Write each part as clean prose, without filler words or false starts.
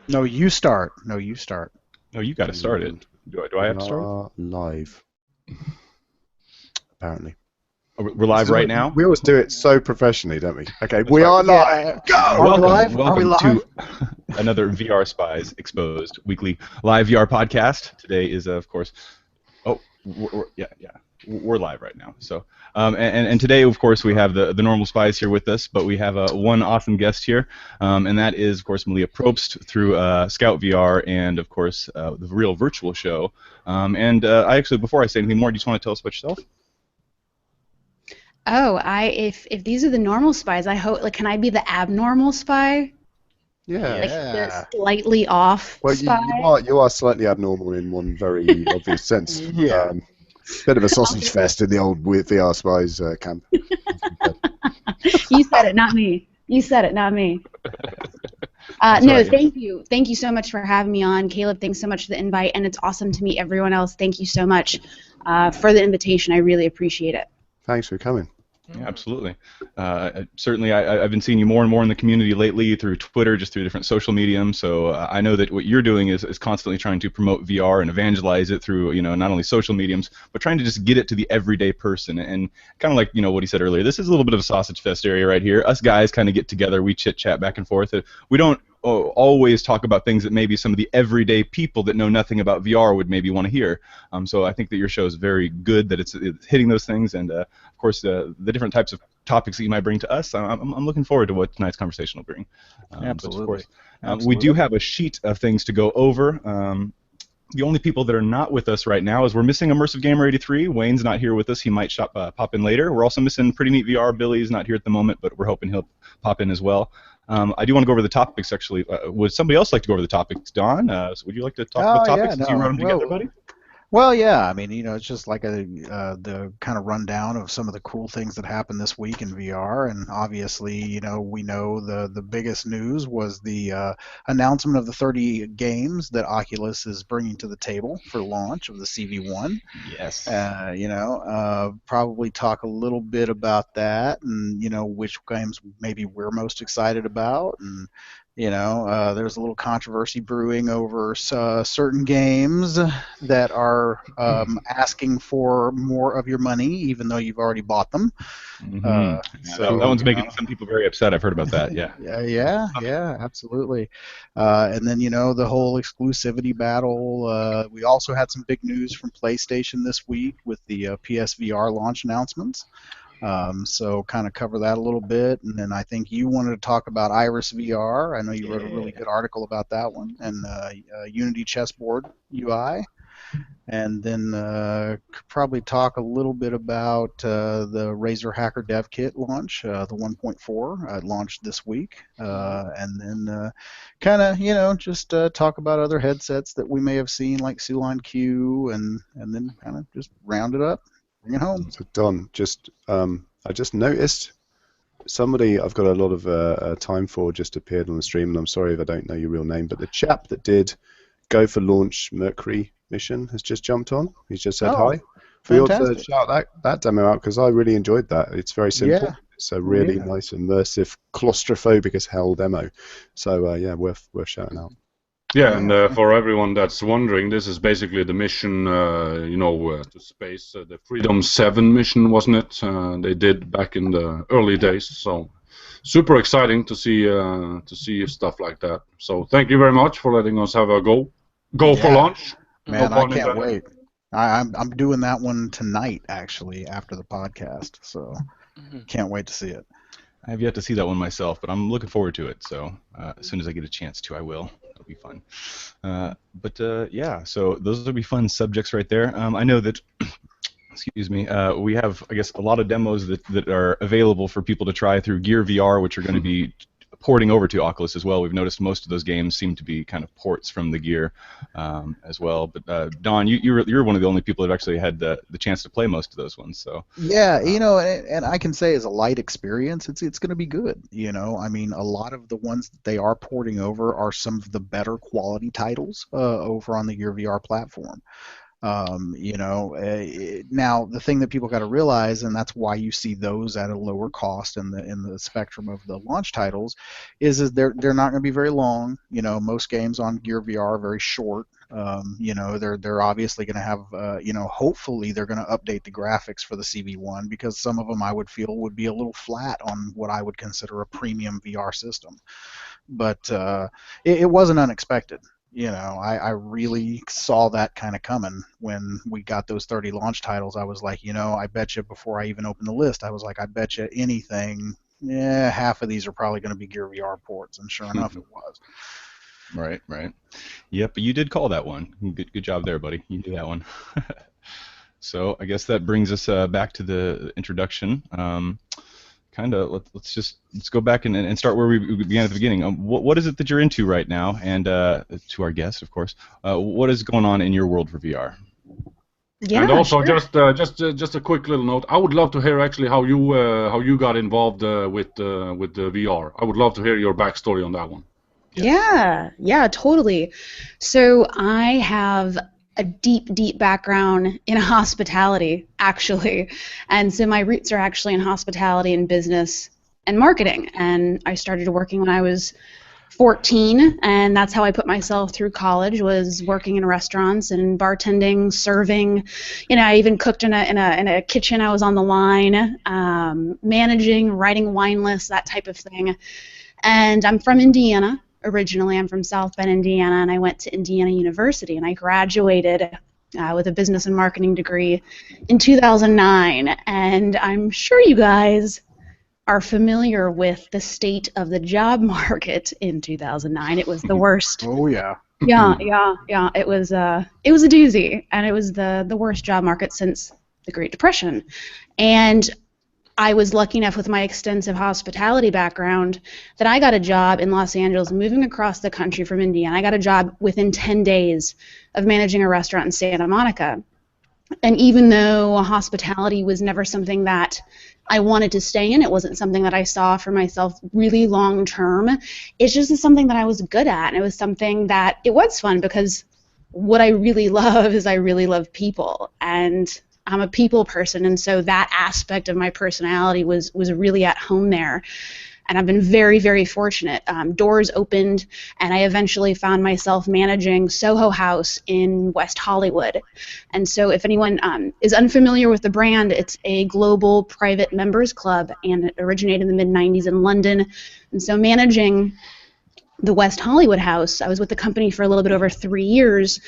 No, you start. No, you start. No, you got to start it. And Do I we have to start? are live, apparently. We're This live is right now. we always do it so professionally, don't we? Okay, That's we right. are live. Yeah. Are Go! we Welcome, live? Are we welcome to live? another VR Spies Exposed weekly live VR podcast. Today is, of course, oh, yeah, we're live right now. So, and today, of course, we have the normal spies here with us, but we have one awesome guest here, and that is, of course, Malia Probst through Scout VR and, of course, the real virtual show. And I actually, before I say anything more, do you just want to tell us about yourself? Oh, if these are the normal spies, I hope like can I be the abnormal spy? Yeah. Like the Yeah. slightly off Well, spy? you are slightly abnormal in one very obvious sense. Yeah. Bit of a sausage fest in the old VR Spies camp. You said it, not me. You said it, not me. That's No, right. thank you. Thank you so much for having me on. Caleb, thanks so much for the invite, and it's awesome to meet everyone else. Thank you so much for the invitation. I really appreciate it. Thanks for coming. Yeah, absolutely. Certainly, I've been seeing you more and more in the community lately through Twitter, just through different social mediums. So I know that what you're doing is constantly trying to promote VR and evangelize it through, not only social mediums, but trying to just get it to the everyday person. And kind of like, what he said earlier, this is a little bit of a sausage fest area right here. Us guys kind of get together, we chit chat back and forth. We don't always talk about things that maybe some of the everyday people that know nothing about VR would maybe want to hear. So I think that your show is very good, that it's hitting those things, and of course the different types of topics that you might bring to us. I'm looking forward to what tonight's conversation will bring. But of course, Absolutely. we do Absolutely. have a sheet of things to go over. The only people that are not with us right now is we're missing Immersive Gamer 83. Wayne's not here with us. He might pop in later. We're also missing Pretty Neat VR. Billy's not here at the moment, but we're hoping he'll pop in as well. I do want to go over the topics, actually. Would somebody else like to go over the topics? Don, so would you like to talk about Oh topics yeah, since you wrote no. them together, buddy? Well, yeah. I mean, it's just like the kind of rundown of some of the cool things that happened this week in VR, and obviously, we know the biggest news was the announcement of the 30 games that Oculus is bringing to the table for launch of the CV1. Yes. Probably talk a little bit about that, and which games maybe we're most excited about, and there's a little controversy brewing over certain games that are asking for more of your money, even though you've already bought them. Mm-hmm. Yeah, that So, one's making some people very upset. I've heard about that. Yeah. yeah, absolutely. And then, the whole exclusivity battle. We also had some big news from PlayStation this week with the PSVR launch announcements. So kind of cover that a little bit, and then I think you wanted to talk about Iris VR. I know you wrote a really good article about that one, and Unity Chessboard UI, and then could probably talk a little bit about the Razer Hacker Dev Kit launch, the 1.4 launched this week, and then kind of just talk about other headsets that we may have seen like Suline Q, and then kind of just round it up, bring it home. So Don, I just noticed somebody I've got a lot of time for just appeared on the stream, and I'm sorry if I don't know your real name, but the chap that did Go for Launch Mercury mission has just jumped on. He's just said Oh, hi. We ought to fantastic. shout that demo out because I really enjoyed that. It's very simple. Yeah. It's a Oh, really yeah. nice, immersive, claustrophobic as hell demo. So yeah, worth shouting out. Yeah, and Yeah. for everyone that's wondering, this is basically the mission, to space, the Freedom 7 mission, wasn't it? They did back in the early days. So super exciting to see stuff like that. So thank you very much for letting us have a go for Yeah. launch. No Man, I pun can't intended. wait. I'm doing that one tonight, actually, after the podcast. So can't wait to see it. I have yet to see that one myself, but I'm looking forward to it. So as soon as I get a chance to, I will. It'll be fun. But yeah, so those will be fun subjects right there. I know that, excuse me, we have, I guess, a lot of demos that are available for people to try through Gear VR, which are going to be porting over to Oculus as well. We've noticed most of those games seem to be kind of ports from the Gear as well. But Don, you're one of the only people that have actually had the chance to play most of those ones. So Yeah, and I can say as a light experience, it's going to be good. I mean, a lot of the ones that they are porting over are some of the better quality titles over on the Gear VR platform. Now the thing that people got to realize, and that's why you see those at a lower cost in the spectrum of the launch titles, is they're not going to be very long. Most games on Gear VR are very short. They're obviously going to have, hopefully they're going to update the graphics for the CV1, because some of them I would feel would be a little flat on what I would consider a premium VR system. But it wasn't unexpected. I really saw that kind of coming when we got those 30 launch titles. I was like, I bet you before I even opened the list, I was like, I bet you anything, half of these are probably going to be Gear VR ports, and sure enough, it was. Right. Yep, you did call that one. Good job there, buddy. You did that one. So I guess that brings us back to the introduction. Let's go back and start where we began at the beginning. What is it that you're into right now? And to our guest, of course, what is going on in your world for VR? Yeah, and also, sure. just a quick little note. I would love to hear actually how you got involved with the VR. I would love to hear your backstory on that one. Yeah, totally. So I have a deep background in hospitality, actually. And so my roots are actually in hospitality and business and marketing. And I started working when I was 14, and that's how I put myself through college, was working in restaurants and bartending, serving. I even cooked in a kitchen. I was on the line, managing, writing wine lists, that type of thing. And I'm from Indiana. Originally, I'm from South Bend, Indiana, and I went to Indiana University, and I graduated with a business and marketing degree in 2009. And I'm sure you guys are familiar with the state of the job market in 2009. It was the worst. Oh yeah. Yeah. It was a doozy, and it was the worst job market since the Great Depression. And I was lucky enough with my extensive hospitality background that I got a job in Los Angeles, moving across the country from Indiana. I got a job within 10 days of managing a restaurant in Santa Monica. And even though hospitality was never something that I wanted to stay in, it wasn't something that I saw for myself really long term, it's just something that I was good at. And it was something that, it was fun, because what I really love is I really love people. And I'm a people person, and so that aspect of my personality was really at home there. And I've been very, very fortunate. Doors opened, and I eventually found myself managing Soho House in West Hollywood. And so if anyone is unfamiliar with the brand, it's a global private members club, and it originated in the mid-'90s in London. And so managing the West Hollywood house, I was with the company for a little bit over 3 years.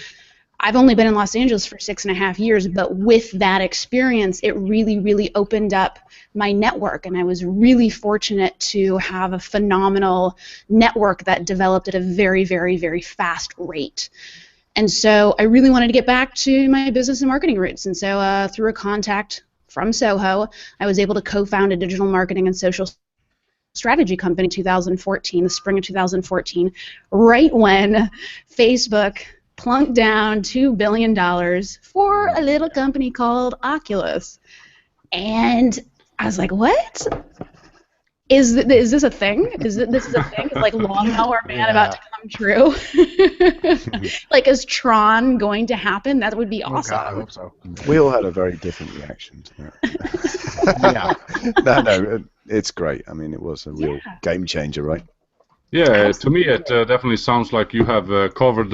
I've only been in Los Angeles for 6.5 years, but with that experience, it really, really opened up my network, and I was really fortunate to have a phenomenal network that developed at a very, very, very fast rate. And so I really wanted to get back to my business and marketing roots, and so through a contact from Soho, I was able to co-found a digital marketing and social strategy company in 2014, the spring of 2014, right when Facebook plunked down $2 billion for a little company called Oculus. And I was like, what? Is this a thing? This is a thing? Is like Lawnmower Man about to come true? Like, is Tron going to happen? That would be awesome. God, I hope so. We all had a very different reaction to that. Yeah. No, it's great. I mean, it was a real game changer, right? Yeah, to me it definitely sounds like you have covered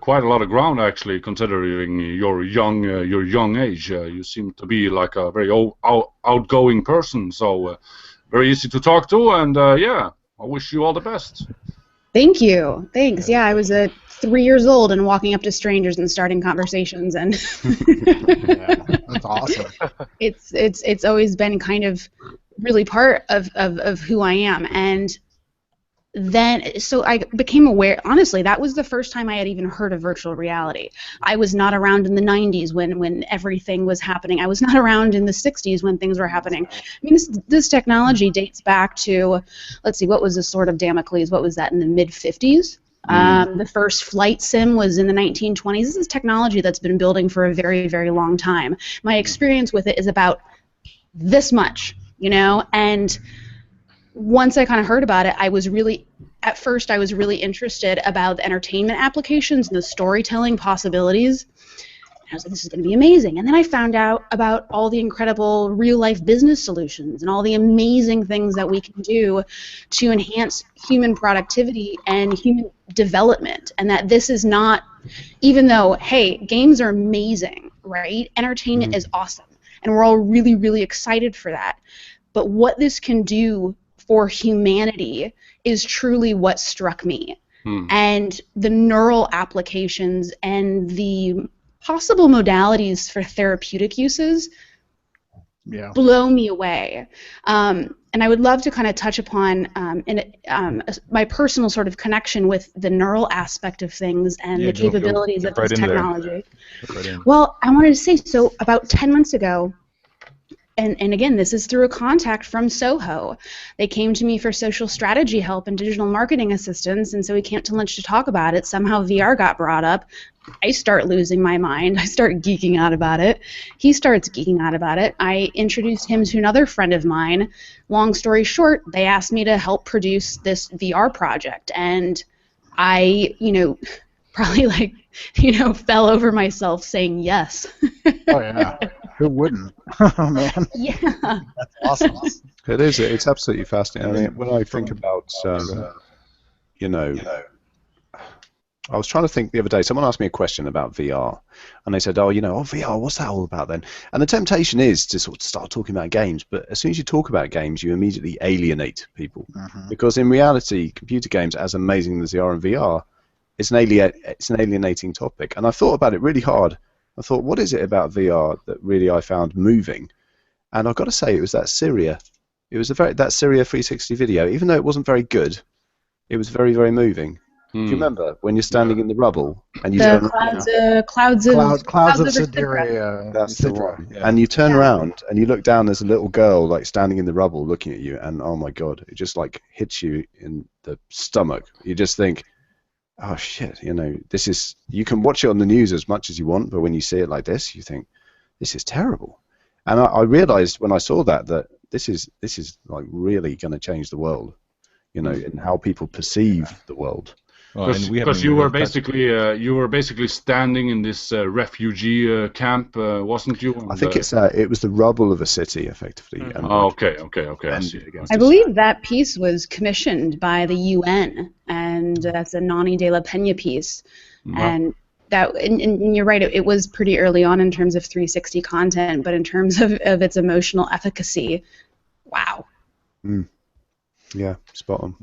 quite a lot of ground, actually, considering your young age. You seem to be like a very outgoing person, so very easy to talk to, and yeah, I wish you all the best. Thank you. Thanks. Yeah, I was 3 years old and walking up to strangers and starting conversations, and Yeah, that's awesome. it's always been kind of really part of who I am. And then, so I became aware, honestly, that was the first time I had even heard of virtual reality. I was not around in the 90s when everything was happening. I was not around in the 60s when things were happening. I mean, this technology dates back to, let's see, what was the sword of Damocles? What was that, in the mid-50s? The first flight sim was in the 1920s. This is technology that's been building for a very, very long time. My experience with it is about this much, you know, and once I kind of heard about it, at first I was really interested about the entertainment applications and the storytelling possibilities. I was like, this is going to be amazing. And then I found out about all the incredible real-life business solutions and all the amazing things that we can do to enhance human productivity and human development. And that this is not, even though, hey, games are amazing, right? Entertainment is awesome. And we're all really, really excited for that. But what this can do for humanity is truly what struck me. And the neural applications and the possible modalities for therapeutic uses blow me away. And I would love to kind of touch upon my personal sort of connection with the neural aspect of things and the capabilities of this technology. Well, I wanted to say, so about 10 months ago, and again, this is through a contact from Soho. They came to me for social strategy help and digital marketing assistance, and so we came to lunch to talk about it. Somehow VR got brought up. I start losing my mind. I start geeking out about it. He starts geeking out about it. I introduced him to another friend of mine. Long story short, they asked me to help produce this VR project, and I, probably fell over myself saying yes. Oh, yeah. Who wouldn't? Oh, man. Yeah. That's awesome. It is. It's absolutely fascinating. I mean, when I think about, I was trying to think the other day, someone asked me a question about VR, and they said, VR, what's that all about then? And the temptation is to sort of start talking about games, but as soon as you talk about games, you immediately alienate people. Because in reality, computer games, as amazing as they are in VR, it's an alienating topic. And I thought about it really hard. I thought, what is it about VR that really I found moving? And I've got to say, it was that Syria. It was that Syria 360 video. Even though it wasn't very good, it was very, very moving. Do you remember when you're standing in the rubble and you turn clouds of Syria. That's the one. Yeah. And you turn around and you look down. There's a little girl like standing in the rubble looking at you, and oh my God, it just like hits you in the stomach. You just think, oh shit, this is. You can watch it on the news as much as you want, but when you see it like this, you think, this is terrible. And I realized when I saw that this is like really going to change the world, in how people perceive the world. Because you were basically standing in this refugee camp, wasn't you? I think it was the rubble of a city, effectively. Okay. I believe that piece was commissioned by the UN, and that's a Nani de la Peña piece. And you're right, it was pretty early on in terms of 360 content, but in terms of its emotional efficacy, wow. Yeah, spot on.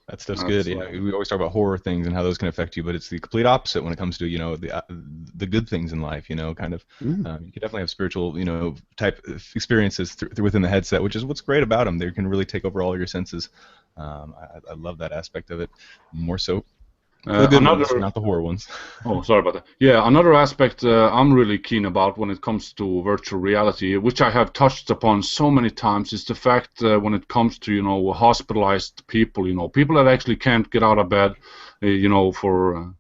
That stuff's good. We always talk about horror things and how those can affect you, but it's the complete opposite when it comes to the good things in life. You can definitely have spiritual type experiences within the headset, which is what's great about them. They can really take over all your senses. I love that aspect of it more so. The good ones, not the horror ones. Oh, sorry about that. Yeah, another aspect I'm really keen about when it comes to virtual reality, which I have touched upon so many times, is the fact when it comes to hospitalized people, people that actually can't get out of bed, for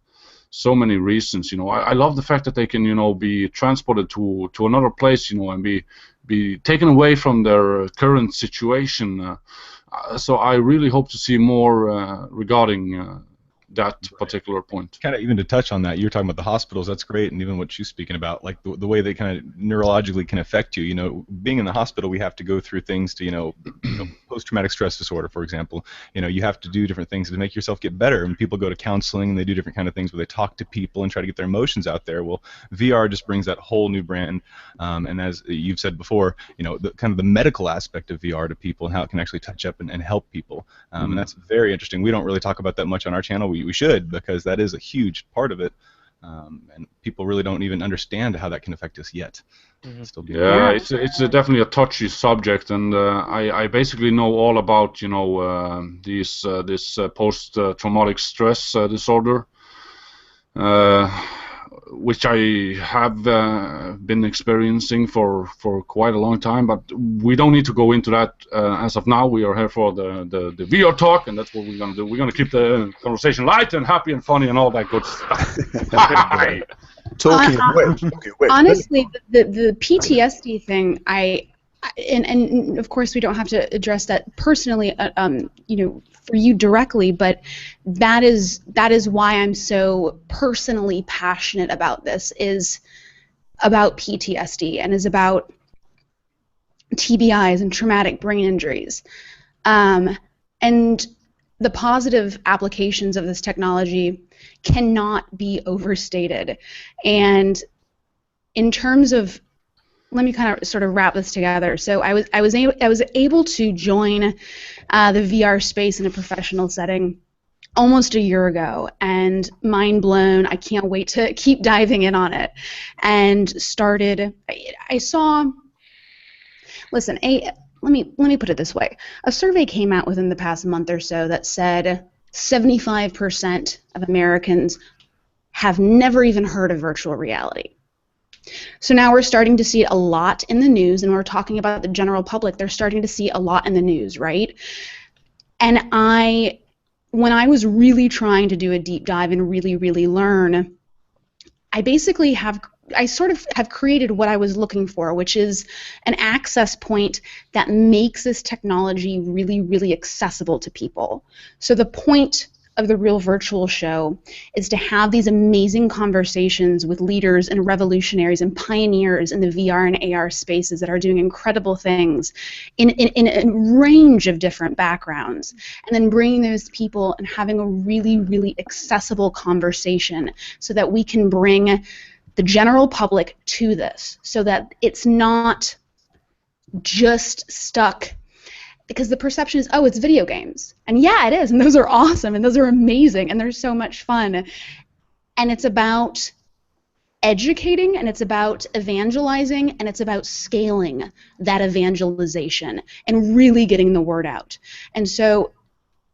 so many reasons. I love the fact that they can be transported to another place, and be taken away from their current situation. So I really hope to see more regarding that particular point. Kind of even to touch on that, you're talking about the hospitals, that's great, and even what she's speaking about, like the way they kind of neurologically can affect you. Being in the hospital, we have to go through things to, post-traumatic stress disorder, for example. You have to do different things to make yourself get better, and people go to counseling, and they do different kind of things where they talk to people and try to get their emotions out there. Well, VR just brings that whole new brand, and as you've said before, the kind of the medical aspect of VR to people and how it can actually touch up and help people, and that's very interesting. We don't really talk about that much on our channel. We should, because that is a huge part of it, and people really don't even understand how that can affect us yet. It's definitely a touchy subject, and I basically know all about this post-traumatic stress disorder, which I have been experiencing for quite a long time, but we don't need to go into that as of now. We are here for the VR talk, and that's what we're going to do. We're going to keep the conversation light and happy and funny and all that good stuff. Talking honestly, the PTSD thing, and of course we don't have to address that personally, for you directly, but that is why I'm so personally passionate about this. Is about PTSD and is about TBIs and traumatic brain injuries. And the positive applications of this technology cannot be overstated. And in terms of, let me kind of sort of wrap this together. So I was able to join the VR space in a professional setting almost a year ago, and mind blown. I can't wait to keep diving in on it. And started. I saw. Listen, let me put it this way. A survey came out within the past month or so that said 75% of Americans have never even heard of virtual reality. So now we're starting to see it a lot in the news, and we're talking about the general public. They're starting to see a lot in the news, right? And when I was really trying to do a deep dive and really, really learn, I sort of have created what I was looking for, which is an access point that makes this technology really, really accessible to people. So the point of the Real Virtual Show is to have these amazing conversations with leaders and revolutionaries and pioneers in the VR and AR spaces that are doing incredible things in a range of different backgrounds, and then bringing those people and having a really, really accessible conversation so that we can bring the general public to this, so that it's not just stuck, because the perception is, oh, it's video games. And yeah, it is, and those are awesome, and those are amazing, and they're so much fun. And it's about educating, and it's about evangelizing, and it's about scaling that evangelization and really getting the word out. And so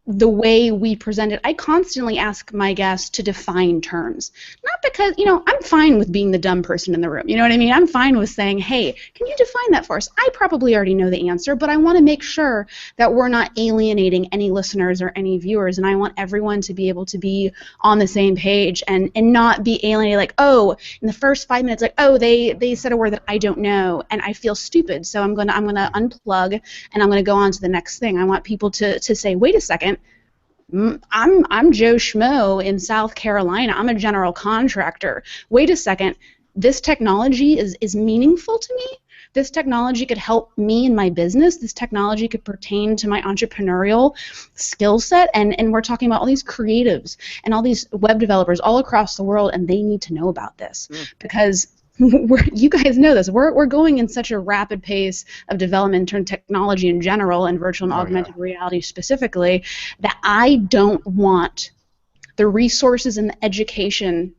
the way we present it, I constantly ask my guests to define terms. Not because, I'm fine with being the dumb person in the room. You know what I mean? I'm fine with saying, hey, can you define that for us? I probably already know the answer, but I want to make sure that we're not alienating any listeners or any viewers, and I want everyone to be able to be on the same page and not be alienated, like, oh, in the first 5 minutes, like, oh, they said a word that I don't know, and I feel stupid, so I'm gonna unplug, and I'm gonna go on to the next thing. I want people to say, wait a second, I'm Joe Schmo in South Carolina. I'm a general contractor. Wait a second. This technology is meaningful to me. This technology could help me in my business. This technology could pertain to my entrepreneurial skill set. And we're talking about all these creatives and all these web developers all across the world, and they need to know about this because you guys know this. We're going in such a rapid pace of development in technology in general and virtual and augmented reality specifically that I don't want the resources and the education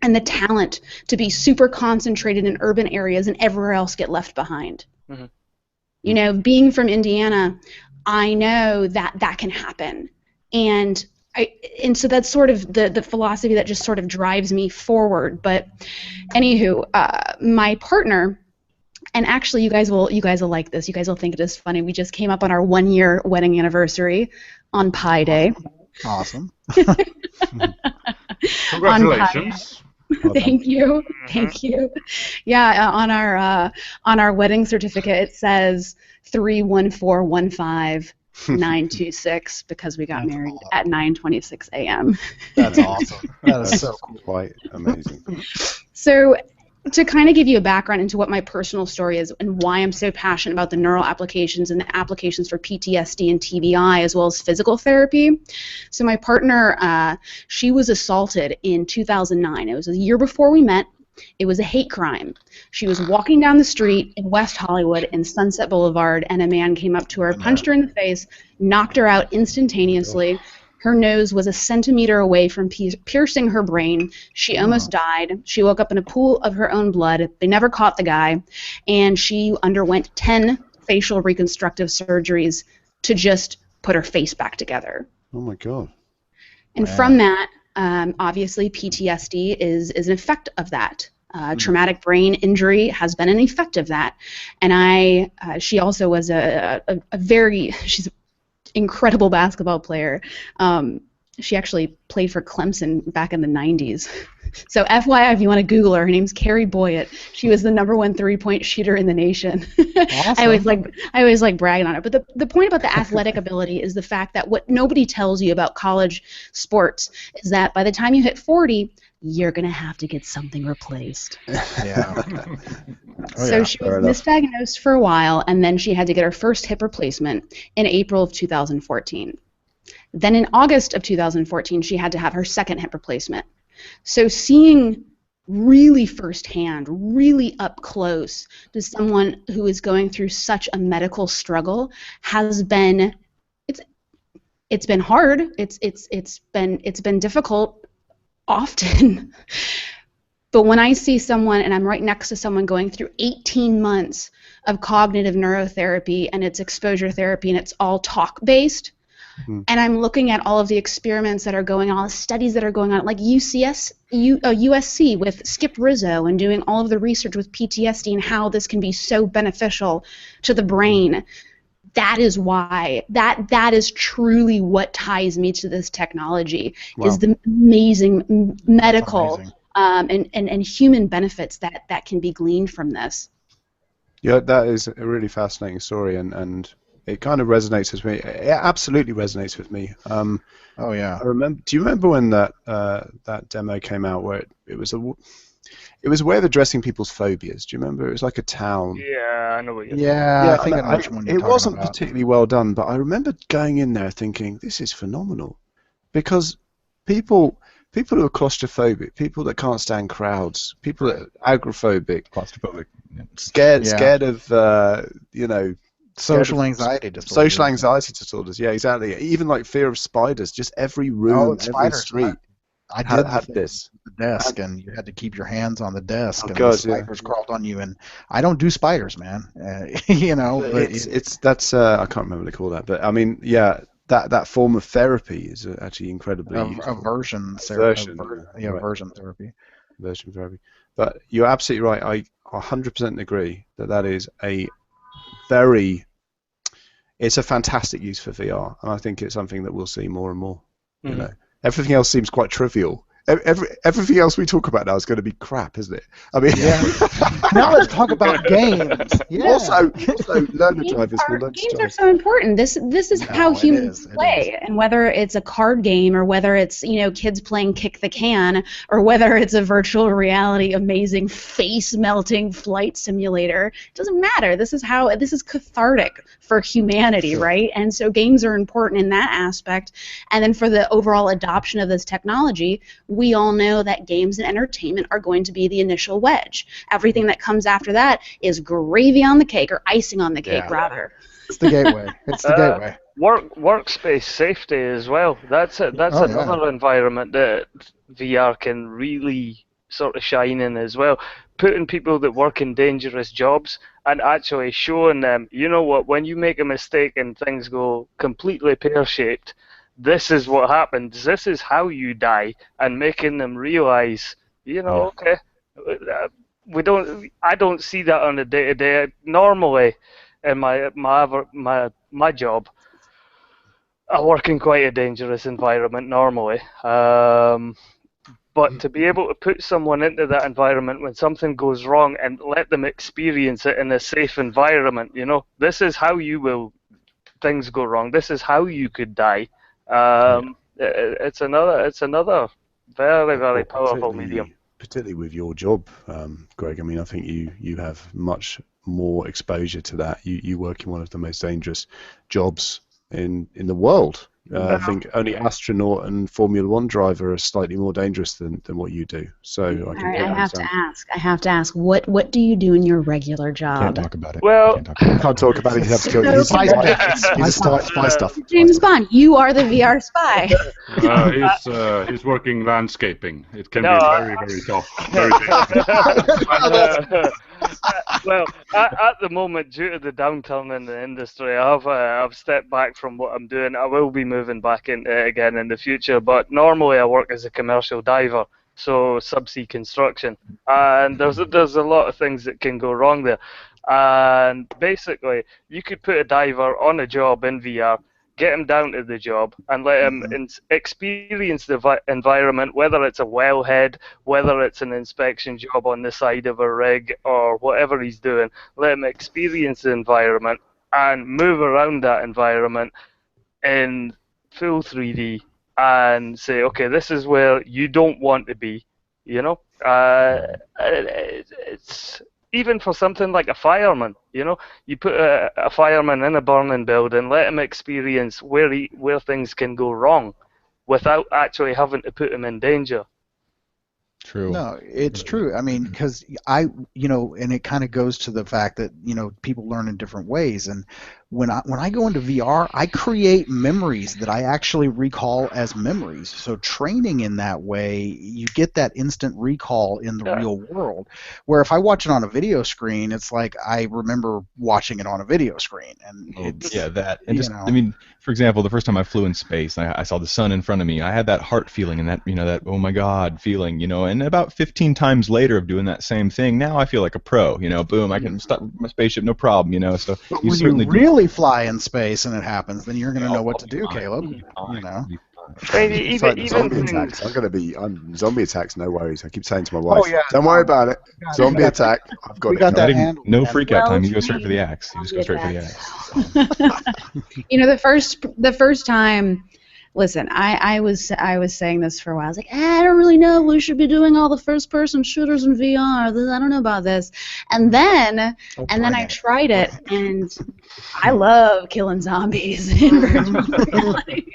and the talent to be super concentrated in urban areas and everywhere else get left behind. Mm-hmm. Being from Indiana, I know that can happen. And so that's sort of the philosophy that just sort of drives me forward. But anywho, my partner, and actually you guys will like this. You guys will think it is funny. We just came up on our 1-year wedding anniversary on Pi Day. Awesome. Congratulations. Thank you. Yeah, on our wedding certificate it says 31415. 926 because we got married at 9:26 a.m. That's awesome. That is so cool. Quite amazing. So to kind of give you a background into what my personal story is and why I'm so passionate about the neural applications and the applications for PTSD and TBI as well as physical therapy. So my partner, she was assaulted in 2009. It was a year before we met. It was a hate crime. She was walking down the street in West Hollywood in Sunset Boulevard, and a man came up to her, punched her in the face, knocked her out instantaneously. Her nose was a centimeter away from piercing her brain. She almost died. She woke up in a pool of her own blood. They never caught the guy, and she underwent 10 facial reconstructive surgeries to just put her face back together. Oh, my God. And from that, obviously, PTSD is an effect of that. Traumatic brain injury has been an effect of that. And she also was she's an incredible basketball player. She actually played for Clemson back in the 90s. So FYI, if you want to Google her, her name's Carrie Boyett. She was the #1 3-point shooter in the nation. Awesome. I always like bragging on it. But the point about the athletic ability is the fact that what nobody tells you about college sports is that by the time you hit 40, you're going to have to get something replaced. Yeah. So she was misdiagnosed for a while, and then she had to get her first hip replacement in April of 2014. Then in August of 2014, she had to have her second hip replacement. So seeing really firsthand, really up close to someone who is going through such a medical struggle has been, it's been hard. It's been difficult often. But when I see someone, and I'm right next to someone going through 18 months of cognitive neurotherapy, and it's exposure therapy, and it's all talk-based, and I'm looking at all of the experiments that are going on, all the studies that are going on, like USC with Skip Rizzo, and doing all of the research with PTSD and how this can be so beneficial to the brain. That is why, that is truly what ties me to this technology, is the amazing medical and human benefits that can be gleaned from this. Yeah, that is a really fascinating story, and it kind of resonates with me. It absolutely resonates with me. Oh yeah. I remember. Do you remember when that demo came out, where it was a way of addressing people's phobias? Do you remember? It was like a town. Yeah, I know what you're saying. Yeah, I think I know which one you're It talking wasn't about. particularly well done, but I remember going in there thinking, this is phenomenal, because people who are claustrophobic, people that can't stand crowds, people that are agoraphobic, Claustrophobic. Yeah. scared of Social anxiety disorders. social anxiety disorders. Yeah, exactly. Even like fear of spiders. Just every room, every spiders. street I had did this. the desk, and you had to keep your hands on the desk, and God, the spiders crawled on you. And I don't do spiders, man. But That's I can't remember what they call that, but I mean, yeah, that form of therapy is actually incredibly aversion Aversion, aversion therapy. Aversion therapy. But you're absolutely right. I 100% agree that is it's a fantastic use for VR, and I think it's something that we'll see more and more. You know, everything else seems quite trivial. Everything else we talk about now is going to be crap, isn't it? I mean, Now let's talk about games. Yeah. Also, learner drivers will learn Games to are so important. This is how humans is. play, and whether it's a card game or whether it's kids playing kick the can or whether it's a virtual reality amazing face melting flight simulator, it doesn't matter. This is cathartic for humanity, right? And so games are important in that aspect. And then for the overall adoption of this technology, we all know that games and entertainment are going to be the initial wedge. Everything that comes after that is gravy on the cake, or icing on the cake, rather. It's the gateway. It's the gateway. Workspace safety as well. That's another environment that VR can really sort of shine in as well. Putting people that work in dangerous jobs and actually showing them, you know what, when you make a mistake and things go completely pear-shaped, this is what happens. This is how you die, and making them realize, okay, I don't see that on a day-to-day. Normally, in my job, I work in quite a dangerous environment normally. But to be able to put someone into that environment when something goes wrong and let them experience it in a safe environment, this is how things go wrong. This is how you could die. It's another very, very powerful medium. Particularly with your job, Greg. I mean, I think you have much more exposure to that. You work in one of the most dangerous jobs in the world. I think only astronaut and Formula One driver are slightly more dangerous than what you do. So I have to ask, what do you do in your regular job? Can't talk about it. Well, can't talk about it. You have to go. He's a spy stuff. James Bond, you are the VR spy. He's working landscaping. It can be very, very tough. Very dangerous. Well, at the moment, due to the downturn in the industry, I've stepped back from what I'm doing. I will be moving back into it again in the future, but normally I work as a commercial diver, so subsea construction, and there's a lot of things that can go wrong there. And basically, you could put a diver on a job in VR, get him down to the job, and let him experience the environment, whether it's a wellhead, whether it's an inspection job on the side of a rig, or whatever he's doing. Let him experience the environment and move around that environment in full 3D and say, okay, this is where you don't want to be, you know? It's even for something like a fireman, you know? You put a fireman in a burning building, let him experience where things can go wrong without actually having to put him in danger. True. No, it's true. I mean, because and it kind of goes to the fact that, people learn in different ways. And when I go into VR, I create memories that I actually recall as memories. So training in that way, you get that instant recall in the real world. Where if I watch it on a video screen, it's like I remember watching it on a video screen. And that. And just, I mean, for example, the first time I flew in space, I saw the sun in front of me. I had that heart feeling and that, that oh my God feeling, And about 15 times later of doing that same thing, now I feel like a pro. Boom, I can stop my spaceship, no problem. So but when you really fly in space and it happens, then you're going to know what to do, Caleb. Even zombie attacks. Zombie attacks. No worries. I keep saying to my wife, "Don't worry about it. Zombie attack. I've got it." That handled. No freak out time. You go straight for the axe. You just go straight for the axe. The first time. Listen, I was saying this for a while. I was like, I don't really know if we should be doing all the first-person shooters in VR. I don't know about this. And then I tried it, and I love killing zombies in virtual reality.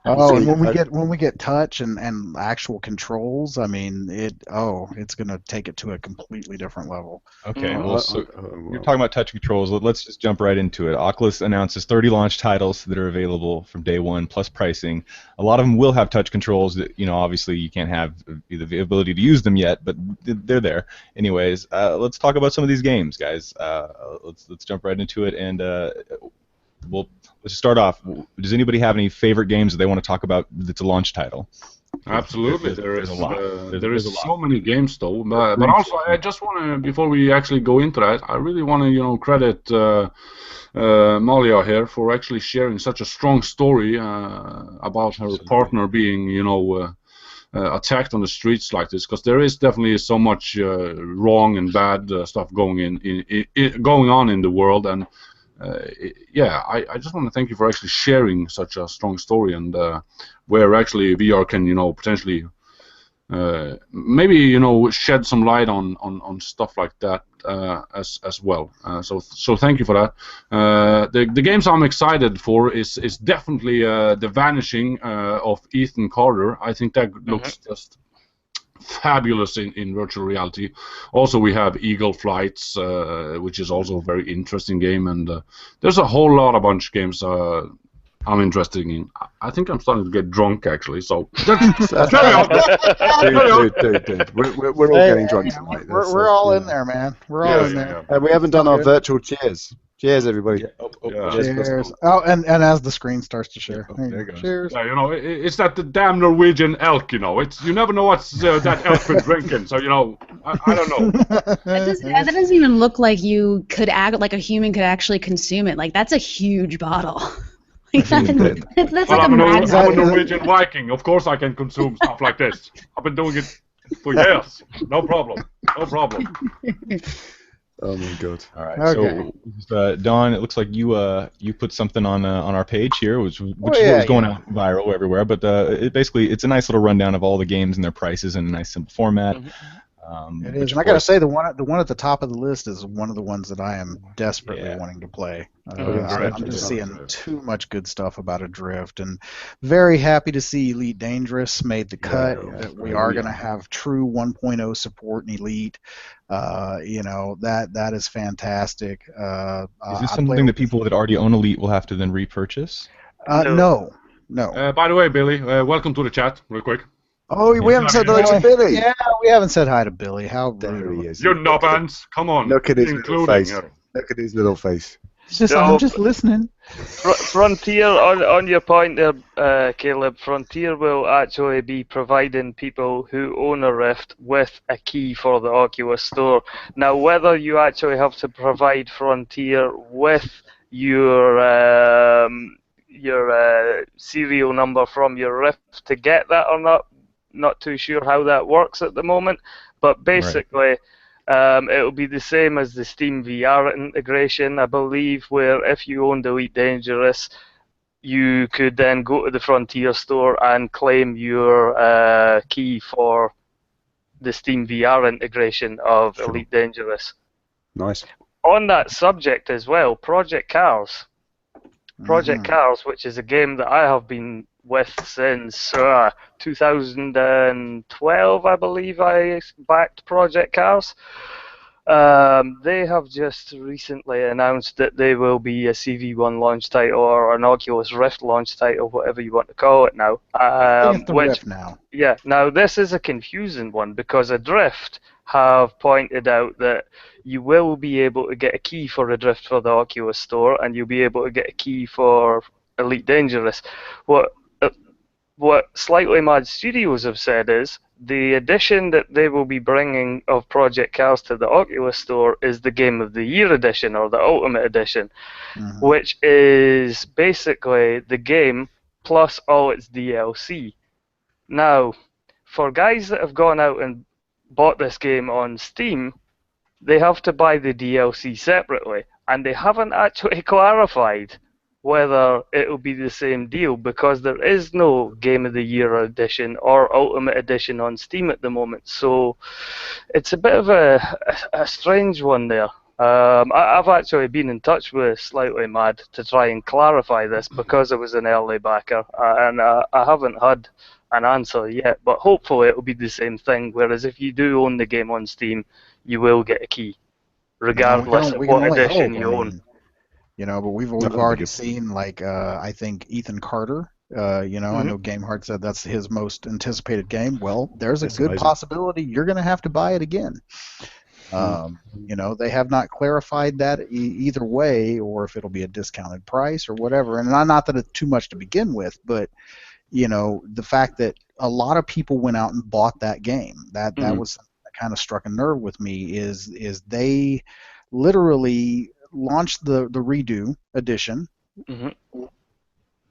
And when we get touch and actual controls, I mean, it's going to take it to a completely different level. Okay, well, so you're talking about touch controls. Let's just jump right into it. Oculus announces 30 launch titles that are available from day one, plus pricing. A lot of them will have touch controls that, obviously you can't have the ability to use them yet, but they're there. Anyways, let's talk about some of these games, guys. Let's jump right into it, and let's start off. Does anybody have any favorite games that they want to talk about that's a launch title? Absolutely, there's a lot. There is so many games though, but also I just want to, before we actually go into that, I really want to credit Malia here for actually sharing such a strong story about her partner being attacked on the streets like this, because there is definitely so much wrong and bad stuff going on in the world, and I just want to thank you for actually sharing such a strong story, and where actually VR can, potentially maybe, shed some light on stuff like that as well. So thank you for that. The games I'm excited for is definitely The Vanishing of Ethan Carter. I think that looks just fabulous in virtual reality. Also, we have Eagle Flights, which is also a very interesting game, and there's a whole bunch of games I'm interested in. I think I'm starting to get drunk, actually, so carry on. Dude. We're all getting drunk tonight. We're all in there, man. We're all in there. And we haven't done our virtual cheers. Cheers, everybody. Cheers. Oh, and as the screen starts to share. There you go. Cheers. Yeah, it's that the damn Norwegian elk, you never know what's that elk been drinking, so, I don't know. That doesn't even look like you could like a human could actually consume it. Like, that's a huge bottle. That's like I'm a Norwegian Viking. Of course I can consume stuff like this. I've been doing it for years. No problem. Oh my God! All right, okay. So Don, it looks like you put something on our page here, which was going out viral everywhere. But it's a nice little rundown of all the games and their prices in a nice simple format. It is, and I gotta say the one at the top of the list is one of the ones that I am desperately wanting to play. I'm just seeing too much good stuff about Adrift, and very happy to see Elite Dangerous made the cut. That we are going to have true 1.0 support in Elite. That is fantastic. Is this something that people that already own Elite will have to then repurchase? No. By the way, Billy, welcome to the chat, real quick. Oh, we haven't said hi to Billy. Yeah, we haven't said hi to Billy. How there he is. You nubbins, come on. Look at his little face. Look at his little face. I'm just listening. Frontier, on your point there, Caleb, Frontier will actually be providing people who own a Rift with a key for the Oculus Store. Now, whether you actually have to provide Frontier with your your serial number from your Rift to get that or not. Not too sure how that works at the moment, but basically it'll be the same as the Steam VR integration, I believe, where if you owned Elite Dangerous, you could then go to the Frontier store and claim your key for the Steam VR integration of Elite Dangerous. Nice. On that subject as well, Project Cars. Project Cars, which is a game that I have been with since 2012, I believe I backed Project Cars. They have just recently announced that they will be a CV1 launch title or an Oculus Rift launch title, whatever you want to call it now. It's the Rift now. Yeah, now this is a confusing one because Adrift have pointed out that you will be able to get a key for Adrift for the Oculus Store, and you'll be able to get a key for Elite Dangerous. What Slightly Mad Studios have said is the edition that they will be bringing of Project Cars to the Oculus Store is the Game of the Year edition, or the Ultimate edition, which is basically the game plus all its DLC. Now, for guys that have gone out and bought this game on Steam, they have to buy the DLC separately, and they haven't actually clarified whether it will be the same deal, because there is no Game of the Year edition or Ultimate edition on Steam at the moment. So it's a bit of a strange one there. I've actually been in touch with Slightly Mad to try and clarify this because I was an early backer, and I haven't had an answer yet, but hopefully it will be the same thing, whereas if you do own the game on Steam, you will get a key, regardless of what edition you own. You know, but we've already seen, like, I think Ethan Carter, you know, I know GameHeart said that's his most anticipated game. Well, there's a good possibility you're going to have to buy it again. You know, they have not clarified that either way, or if it'll be a discounted price or whatever. And not that it's too much to begin with, but, you know, the fact that a lot of people went out and bought that game, that was something that kind of struck a nerve with me, is they literally launched the redo edition,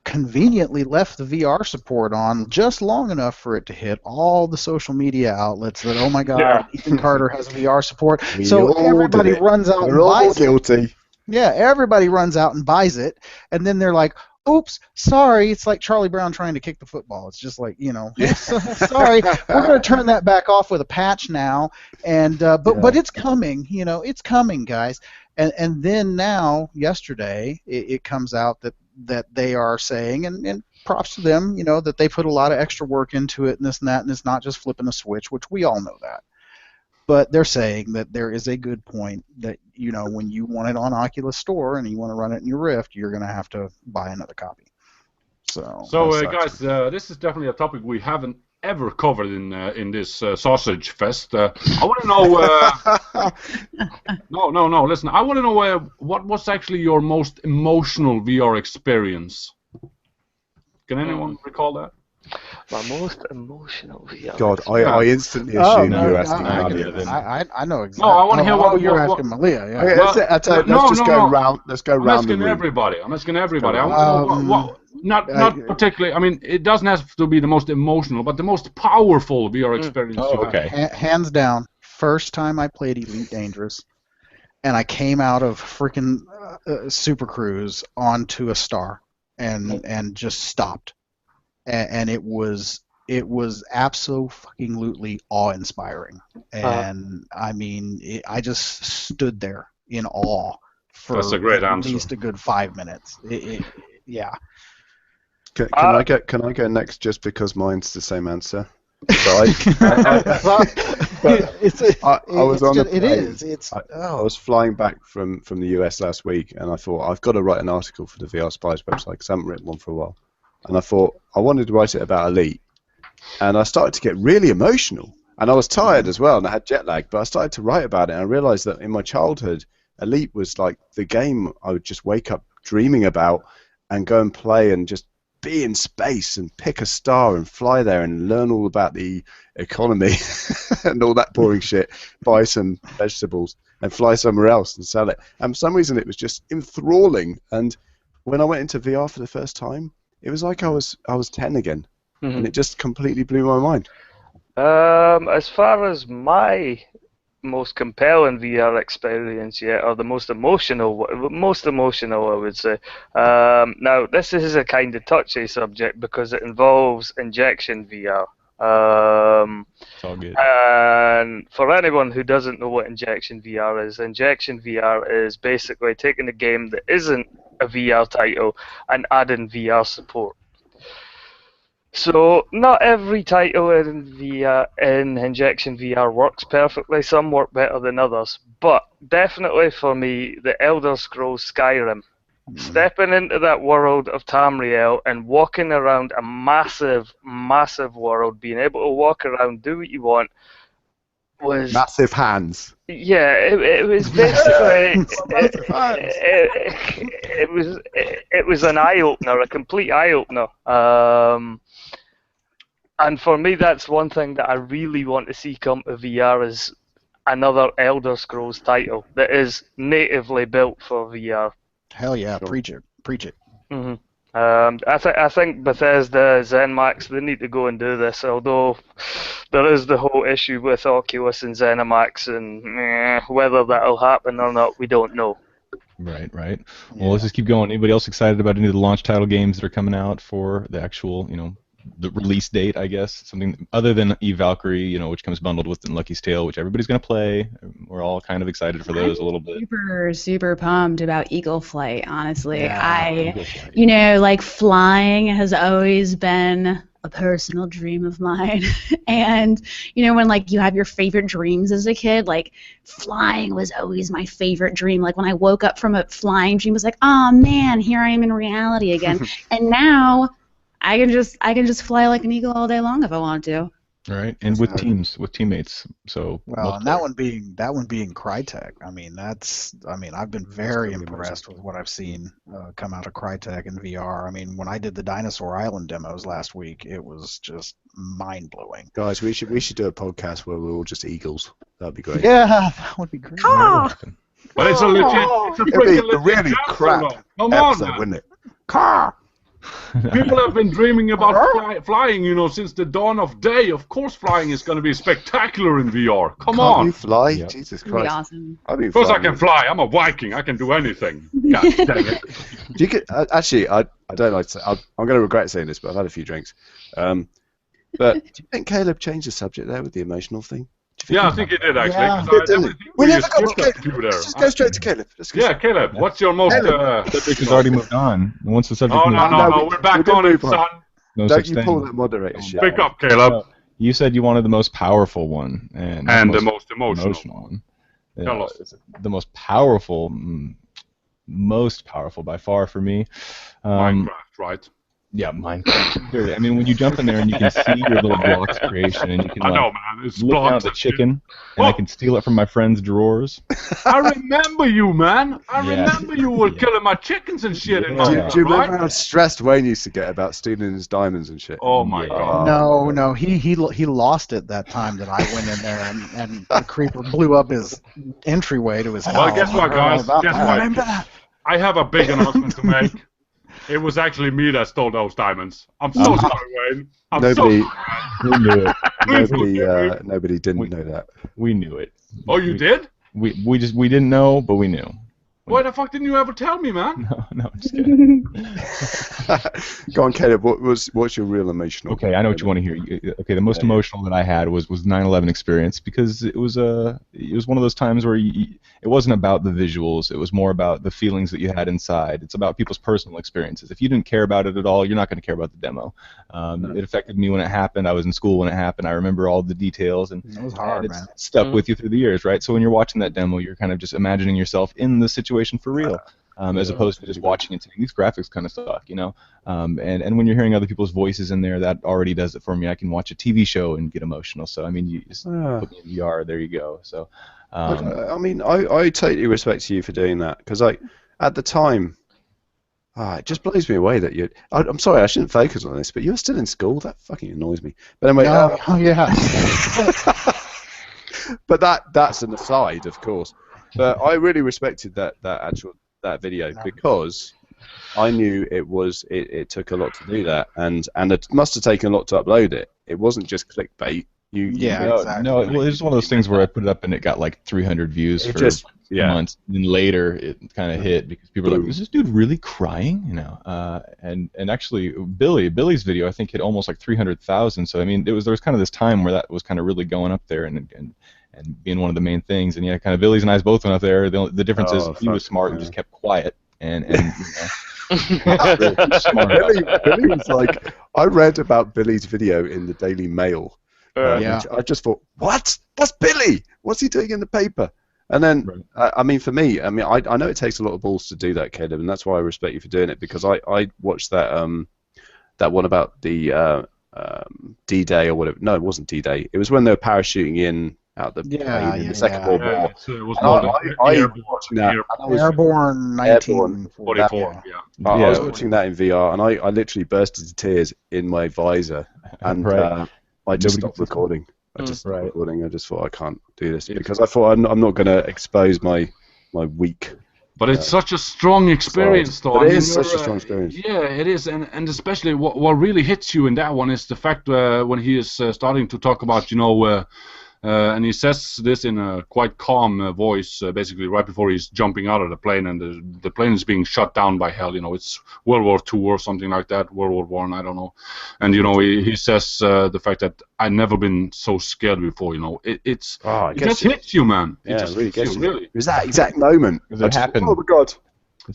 conveniently left the VR support on just long enough for it to hit all the social media outlets that, oh my God, Ethan Carter has VR support. So everybody runs out and buys it. Yeah, everybody runs out and buys it, and then they're like, oops, sorry. It's like Charlie Brown trying to kick the football. It's just like, you know, sorry, we're going to turn that back off with a patch now, and but it's coming, you know, it's coming, guys. And then now, yesterday, it comes out that they are saying, and props to them, you know, that they put a lot of extra work into it and this and that, and it's not just flipping a switch, which we all know that. But they're saying that there is a good point that, you know, when you want it on Oculus Store and you want to run it in your Rift, you're going to have to buy another copy. So guys, this is definitely a topic we haven't ever covered in this sausage fest. I want to know. No. Listen, I want to know what was actually your most emotional VR experience. Can anyone recall that? My most emotional VR. God, I instantly assumed you were asking Malia. I know exactly. No, I want to hear what you're asking Malia. Yeah. Okay, let's go round. Let's go round. I'm asking everybody. I want to know not particularly. I mean, it doesn't have to be the most emotional, but the most powerful VR experience. Oh, okay. Hands down, first time I played Elite Dangerous, and I came out of freaking Super Cruise onto a star, and just stopped. And it was absolutely awe-inspiring, and I mean, I just stood there in awe for at least a good 5 minutes. Yeah. Can I go next just because mine's the same answer? I was flying back from the US last week, and I thought I've got to write an article for the VRSpies website because I haven't written one for a while. And I thought I wanted to write it about Elite, and I started to get really emotional. And I was tired as well, and I had jet lag. But I started to write about it, and I realized that in my childhood, Elite was like the game I would just wake up dreaming about and go and play and just be in space and pick a star and fly there and learn all about the economy and all that boring shit. Buy some vegetables and fly somewhere else and sell it. And for some reason, it was just enthralling. And when I went into VR for the first time, it was like I was 10 again, and it just completely blew my mind. As far as my most compelling VR experience yet, or the most emotional, I would say. Now, this is a kind of touchy subject because it involves injection VR. It's all good. And for anyone who doesn't know what injection VR is basically taking a game that isn't a VR title and adding VR support. So not every title in Injection VR works perfectly. Some work better than others, but definitely for me, the Elder Scrolls Skyrim, stepping into that world of Tamriel and walking around a massive, massive world, being able to walk around, do what you want, was massive hands. Yeah, it was basically it was an eye opener, a complete eye opener. And for me, that's one thing that I really want to see come to VR is another Elder Scrolls title that is natively built for VR. Hell yeah, preach it. Mm-hmm. I think Bethesda, ZeniMax, they need to go and do this, although there is the whole issue with Oculus and ZeniMax, and whether that'll happen or not, we don't know. Right. Well, let's just keep going. Anybody else excited about any of the launch title games that are coming out for the actual, the release date, I guess? Something other than Eve Valkyrie, which comes bundled with Lucky's Tale, which everybody's going to play. We're all kind of excited for those a little bit. Super pumped about Eagle Flight, honestly. Yeah, like flying has always been a personal dream of mine. And, when like you have your favorite dreams as a kid, like flying was always my favorite dream. Like when I woke up from a flying dream, I was like, oh man, here I am in reality again. And now I can just fly like an eagle all day long if I want to. Right, and with teammates. So and that one being Crytek. I've been very impressed with what I've seen come out of Crytek in VR. When I did the Dinosaur Island demos last week, it was just mind blowing. Guys, we should do a podcast where we're all just eagles. That'd be great. Yeah, that would be great. But it's a legit. It'd be a really crap episode, wouldn't it? Car. People have been dreaming about flying, since the dawn of day. Of course, flying is going to be spectacular in VR. Come on. Can't you fly? Yep. Jesus Christ. Awesome. Of course I can fly. I'm a Viking. I can do anything. God dang it. Actually, I don't like to say, I'm going to regret saying this, but I've had a few drinks. But do you think Caleb changed the subject there with the emotional thing? Yeah, I think he did, actually. Yeah. We never got to Caleb. Let's just go straight to Caleb. Caleb, what's your most... The subject has already moved on. Once the subject moved on... No, we're back on it, son. No Don't you pull that moderator shit. Speak up, Caleb. You said you wanted the most powerful one. And the most emotional one. Tell us. The most powerful by far for me. Minecraft, right? Yeah, Minecraft. Clearly. When you jump in there and you can see your little blocks creation, and you can man. It's look down at the chicken, and I can steal it from my friend's drawers. I remember you, man. I remember you were killing my chickens and shit. Do you remember how stressed Wayne used to get about stealing his diamonds and shit? Oh my God. No, he lost it that time that I went in there and the creeper blew up his entryway to his house. Well, guess what, guys? Remember that? I have a big announcement to make. It was actually me that stole those diamonds. I'm so sorry, Wayne. Nobody knew it. Nobody didn't know that. We knew it. Oh, you did? We didn't know, but we knew. Why the fuck didn't you ever tell me, man? No, I'm just kidding. Go on, Caleb. What's your real emotional? Okay, I know what you want to hear. Okay, the most emotional that I had was 9/11 experience, because it was one of those times where it wasn't about the visuals. It was more about the feelings that you had inside. It's about people's personal experiences. If you didn't care about it at all, you're not going to care about the demo. It affected me when it happened. I was in school when it happened. I remember all the details, and it was hard, man. It's stuck with you through the years, right? So when you're watching that demo, you're kind of just imagining yourself in the situation for real, as opposed to just watching and saying these graphics kind of suck, and when you're hearing other people's voices in there, that already does it for me. I can watch a TV show and get emotional. So you just put me in VR, there you go. So I totally respect you for doing that, because at the time, it just blows me away that I'm sorry, I shouldn't focus on this, but you're still in school. That fucking annoys me. But anyway, yeah. But that's an aside, of course. But I really respected that video, because I knew it took a lot to do that, and it must have taken a lot to upload it. It wasn't just clickbait. Exactly. No, well, it's one of those things where I put it up and it got like 300 views for months. And then later it kind of hit because people were like, "Is this dude really crying?" You know. And actually Billy's video I think hit almost like 300,000. So I mean there was kind of this time where that was kind of really going up there and being one of the main things. And yeah, kind of Billy's and I's both went up there. The difference is he was smart and just kept quiet and you know. Billy was like, I read about Billy's video in the Daily Mail. I just thought, what? That's Billy. What's he doing in the paper? And then, I mean, for me, I know it takes a lot of balls to do that, Caleb, and that's why I respect you for doing it, because I watched that one about the D-Day or whatever. No, it wasn't D-Day. It was when they were parachuting in out the plane in the Second World War. It was I watching that. Airborne 1944. I was watching that in VR, and I literally burst into tears in my visor, and I just stopped recording. I just stopped recording. I just thought I can't do this because I thought I'm not going to expose my weak. But it's such a strong experience, though. It is such a strong experience. Yeah, it is, and especially what really hits you in that one is the fact when he is starting to talk about, you know, and he says this in a quite calm voice, basically right before he's jumping out of the plane, and the plane is being shut down by hell. You know, it's World War II or something like that, World War I, I don't know. And you know, he says the fact that I've never been so scared before. You know, it just hits you, man. Yeah, it just really gets you. you. Really. It was that exact moment. It happened. Oh my God.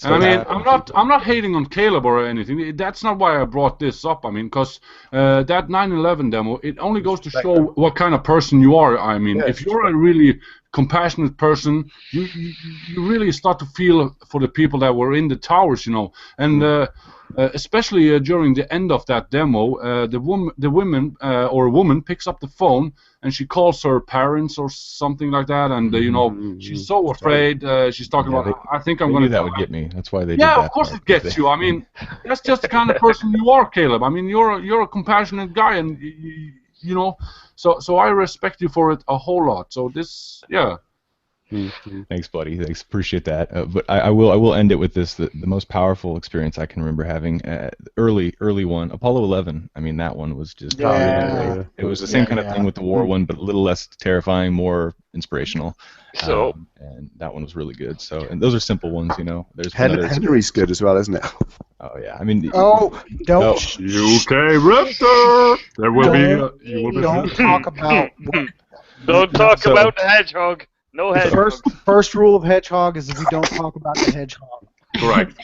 And I mean, I'm not hating on Caleb or anything. That's not why I brought this up. I mean, because that 9/11 demo, it only goes to show what kind of person you are. I mean, if you're a really compassionate person, you really start to feel for the people that were in the towers, you know. And especially during the end of that demo, the woman or a woman picks up the phone and she calls her parents or something like that, and you know, she's so afraid. She's talking about, I think I'm going to. That would get me. That's why they. Yeah, did that. of course it gets you. I mean, that's just the kind of person you are, Caleb. I mean, you're a compassionate guy, and you know, so I respect you for it a whole lot. So this, yeah. Thanks, buddy. Thanks, appreciate that. But I will end it with this: the most powerful experience I can remember having. Early one, Apollo 11. I mean, that one was just. It was the same kind of thing with the war one, but a little less terrifying, more inspirational. And that one was really good. So, and those are simple ones, you know. There's Henry's good as well, isn't it? Oh yeah, I mean. UKRifter. There will be. Don't talk about. Don't talk about the hedgehog. No hedgehog. First rule of hedgehog is that we don't talk about the hedgehog. Correct.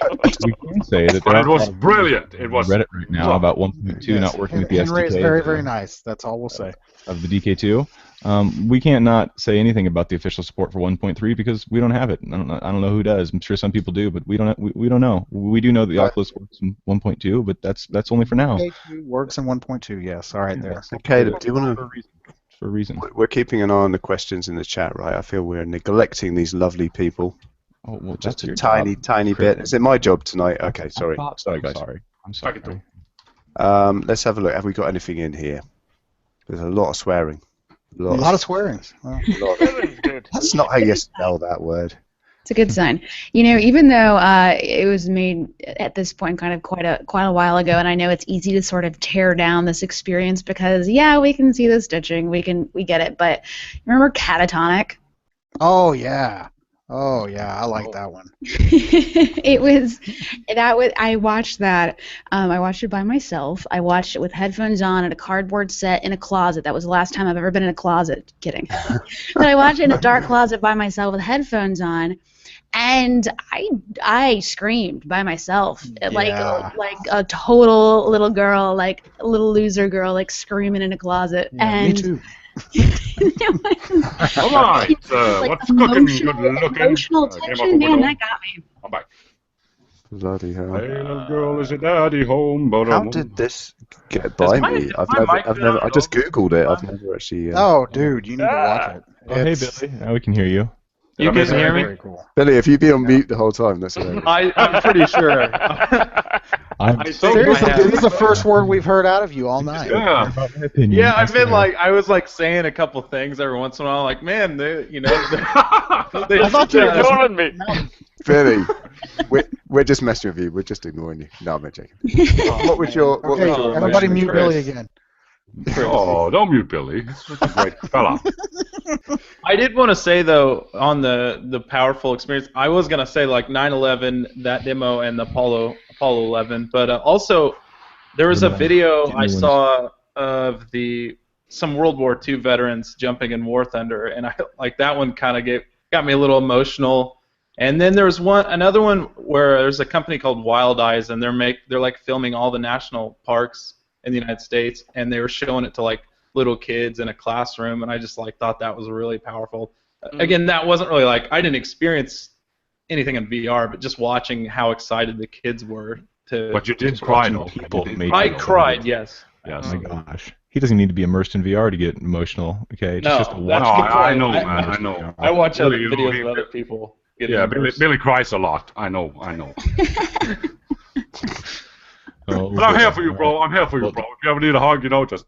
We can say that. But it was brilliant. It was. Reddit right now about 1.2 not working with the SDK. Henry is very, very nice. That's all we'll say. Of the DK2. We can't not say anything about the official support for 1.3 because we don't have it. I don't know who does. I'm sure some people do, but we don't know. We do know that the Oculus works in 1.2, but that's only for now. DK2 works in 1.2. Yes. All right. There. Okay. Do you want to? For a reason. We're keeping an eye on the questions in the chat, right? I feel we're neglecting these lovely people. Oh, well, just a tiny bit. Is it my job tonight? Okay, sorry. Sorry, guys. I'm sorry. Let's have a look. Have we got anything in here? There's a lot of swearing. A lot of swearing. Well, that's not how you spell that word. It's a good sign. You know, even though it was made at this point kind of quite a while ago, and I know it's easy to sort of tear down this experience because we can see the stitching, we get it. But remember Catatonic? Oh yeah, I like that one. I watched that. I watched it by myself. I watched it with headphones on and a cardboard set in a closet. That was the last time I've ever been in a closet. Kidding. But I watched it in a dark closet by myself with headphones on. And I screamed by myself, like a total little girl, like a little loser girl, like screaming in a closet. Yeah, and me too. All right, what's cooking? Good looking. Emotional tension, man, that got me. I'm back. Bloody hell! Hey, little girl, is your daddy home? How did this get by me? I just googled it. I've never actually. Oh, dude, you need to watch it. Oh, hey, Billy. Now we can hear you. You can hear me? Very cool. Billy, if you be on mute the whole time, that's hilarious. I'm pretty sure. Seriously, this is the first word we've heard out of you all night. Yeah, I've been I was saying a couple things every once in a while, like, man, I thought you were ignoring me. Billy, We're just messing with you. We're just ignoring you. No, I'm joking. What was your? Okay, everybody mute Billy again. Oh, don't mute Billy. He's such a great fella. I did want to say though, on the powerful experience, I was gonna say like 9/11, that demo, and the Apollo 11, but also there was a video I saw of some World War II veterans jumping in War Thunder, and I like that one kind of got me a little emotional. And then there was another one where there's a company called Wild Eyes, and they're like filming all the national parks in the United States, and they were showing it to like little kids in a classroom, and I just like thought that was really powerful. Again, that wasn't really like, I didn't experience anything in VR, but just watching how excited the kids were to. But you did cry, though. I cried, yes. Yes. Oh my gosh. He doesn't need to be immersed in VR to get emotional. Okay, it's No, just to that's watch. I know, man. I know. I watch other Billy, videos of other people. Yeah, Billy cries a lot. I know. Oh, But I'm here for you, bro. I'm here for you, bro. If you ever need a hug, just.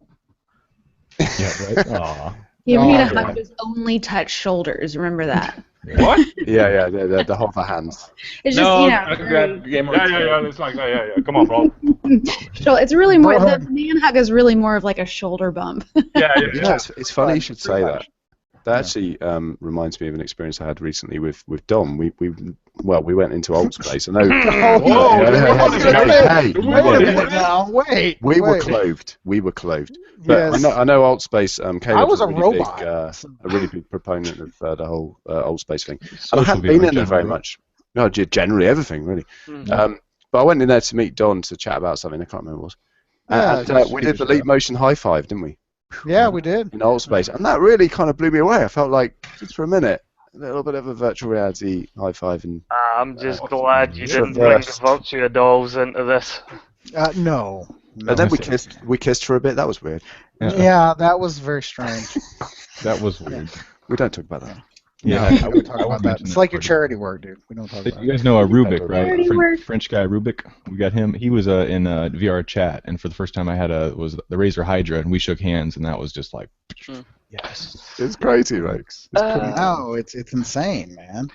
Yeah, right. Aw. You ever need a hug, just only touch shoulders. Remember that. What? Yeah, the whole for hands. It's just, Yeah. It's like, yeah. Come on, bro. It's really more, the man hug is really more of like a shoulder bump. Yeah. It's funny you should say that. That actually reminds me of an experience I had recently with Dom. We went into Alt Space. I know. Wait. We were clothed. But Yes. I know Alt Space. Caleb's I was a really robot. a really big proponent of the whole Alt Space thing. And I Social haven't VR been in there very generally. much. No, generally everything really. But I went in there to meet Don to chat about something. I can't remember what it was. And we did the Leap Motion high five, didn't we? Yeah, we did. In Alt Space, and that really kind of blew me away. I felt like, just for a minute, a little bit of a virtual reality high five, and I'm just glad you didn't bring the Virtua dolls into this. No. and then we kissed for a bit. That was weird. Yeah, that was very strange. That was weird. We don't talk about that. Yeah, No, we talk about that. It's like your charity work, dude. We don't talk about You guys know Rubik, Charity right? work. French guy Rubik. We got him. He was in VR chat, and for the first time I had was the Razer Hydra, and we shook hands, and that was just like, yes. It's crazy, right? No, it's insane, man.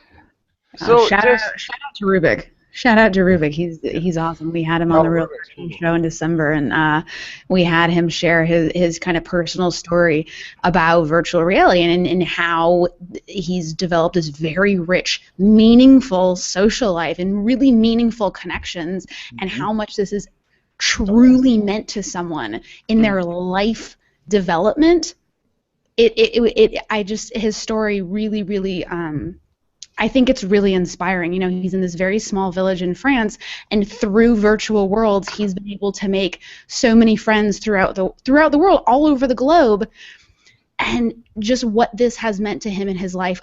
So shout out to Rubik. Shout out to Rubik. He's awesome. We had him on the Real Virtual show in December, and we had him share his kind of personal story about virtual reality and how he's developed this very rich, meaningful social life and really meaningful connections, and how much this is truly meant to someone in their life development. His story really I think it's really inspiring. You know, he's in this very small village in France, and through virtual worlds, he's been able to make so many friends throughout the world, all over the globe. And just what this has meant to him in his life,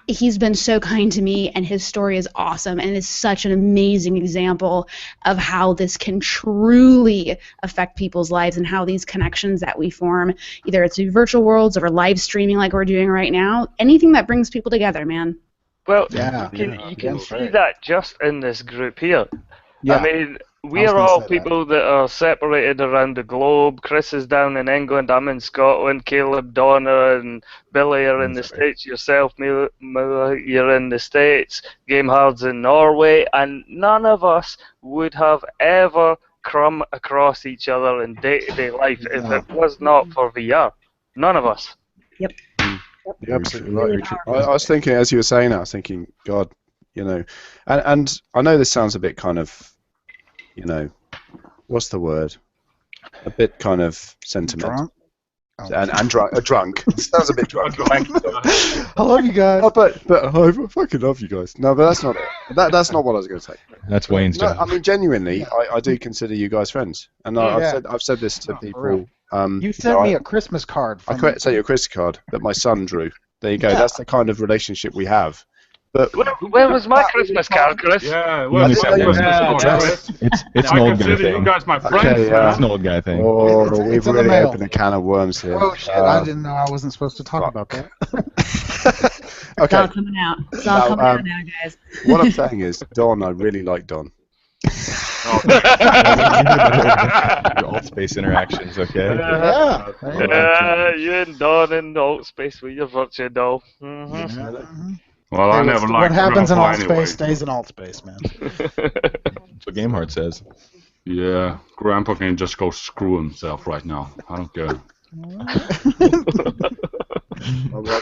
he's been so kind to me, and his story is awesome, and is such an amazing example of how this can truly affect people's lives and how these connections that we form, either it's through virtual worlds or live streaming like we're doing right now, anything that brings people together, man. Well, Yeah, you can see that just in this group here. Yeah. I mean, we are all people that are separated around the globe. Chris is down in England, I'm in Scotland, Caleb, Donna, and Billy are in the States, yourself, Mila, you're in the States, Gamehard's in Norway, and none of us would have ever come across each other in day-to-day life if it was not for VR. None of us. Yep. You're absolutely right. I was thinking, as you were saying that, I was thinking, God, you know, and I know this sounds a bit kind of, you know, what's the word? A bit kind of sentimental. Drunk? And drunk. It sounds a bit drunk. I love you guys. Oh, but I fucking love you guys. No, but that's not it. That's not what I was going to say. That's Wayne's No, job. I mean, genuinely, I do consider you guys friends, and I've said this to people. You sent me a Christmas card. I sent you a Christmas card that my son drew. There you go. That's the kind of relationship we have. But where was my Christmas card, Chris? Yeah, You only sent one. Chris. It's an I old guy consider you thing. guys my friends. Okay, It's an old guy thing. oh, It's we've in the really mail. opened a can of worms here. Oh shit! I didn't know I wasn't supposed to talk about that. It's all Okay. coming out. It's all coming out now, guys. What I'm saying is, Don, I really like Don. Your alt space interactions, okay? Yeah. You and Dawn in the alt space with your virtual doll. Mhm. Well, I never liked what happens in Grandpa alt anyway. space stays in alt space, man. That's what Gamehard says. Yeah, Grandpa can just go screw himself right now. I don't care.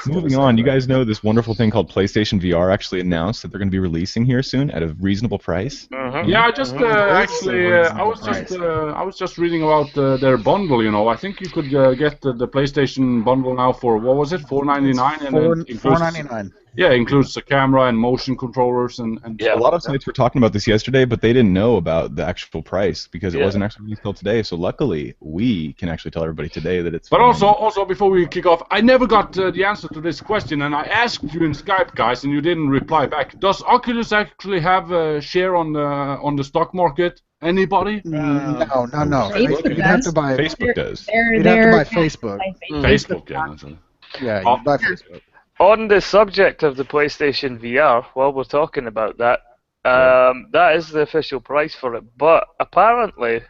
Moving on, you guys know this wonderful thing called PlayStation VR actually announced that they're going to be releasing here soon at a reasonable price. Yeah, I just actually I was just reading about their bundle. You know, I think you could get the PlayStation bundle now for what was it, $4.99, and then includes $4.99. Yeah, includes the camera and motion controllers and yeah. A lot of sites were talking about this yesterday, but they didn't know about the actual price because it wasn't actually released till today. So luckily, we can actually tell everybody today that it's. But also before we kick off, I never got the answer to this question, and I asked you in Skype, guys, and you didn't reply back. Does Oculus actually have a share on the stock market? Anybody? No. Facebook You'd have to buy. Facebook does. You'd have to buy Facebook. Facebook, yeah. Yeah, you buy Facebook. On the subject of the PlayStation VR, while we're talking about that, that is the official price for it. But apparently,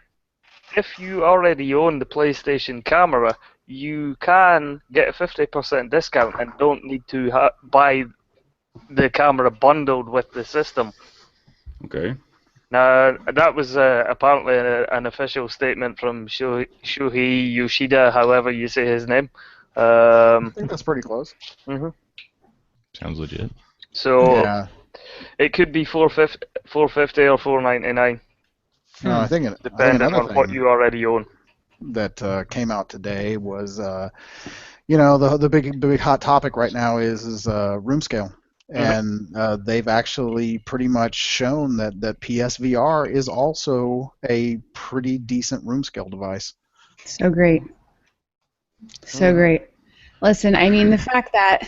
if you already own the PlayStation camera, you can get a 50% discount and don't need to buy the camera bundled with the system. Okay. Now, that was apparently an official statement from Shuhei Yoshida, however you say his name. I think that's pretty close. Sounds legit. So it could be $450 or $499. No, I think depending on what you already own. That came out today was, the big hot topic right now is room scale, and they've actually pretty much shown that PSVR is also a pretty decent room scale device. So great. So great. Listen, I mean, the fact that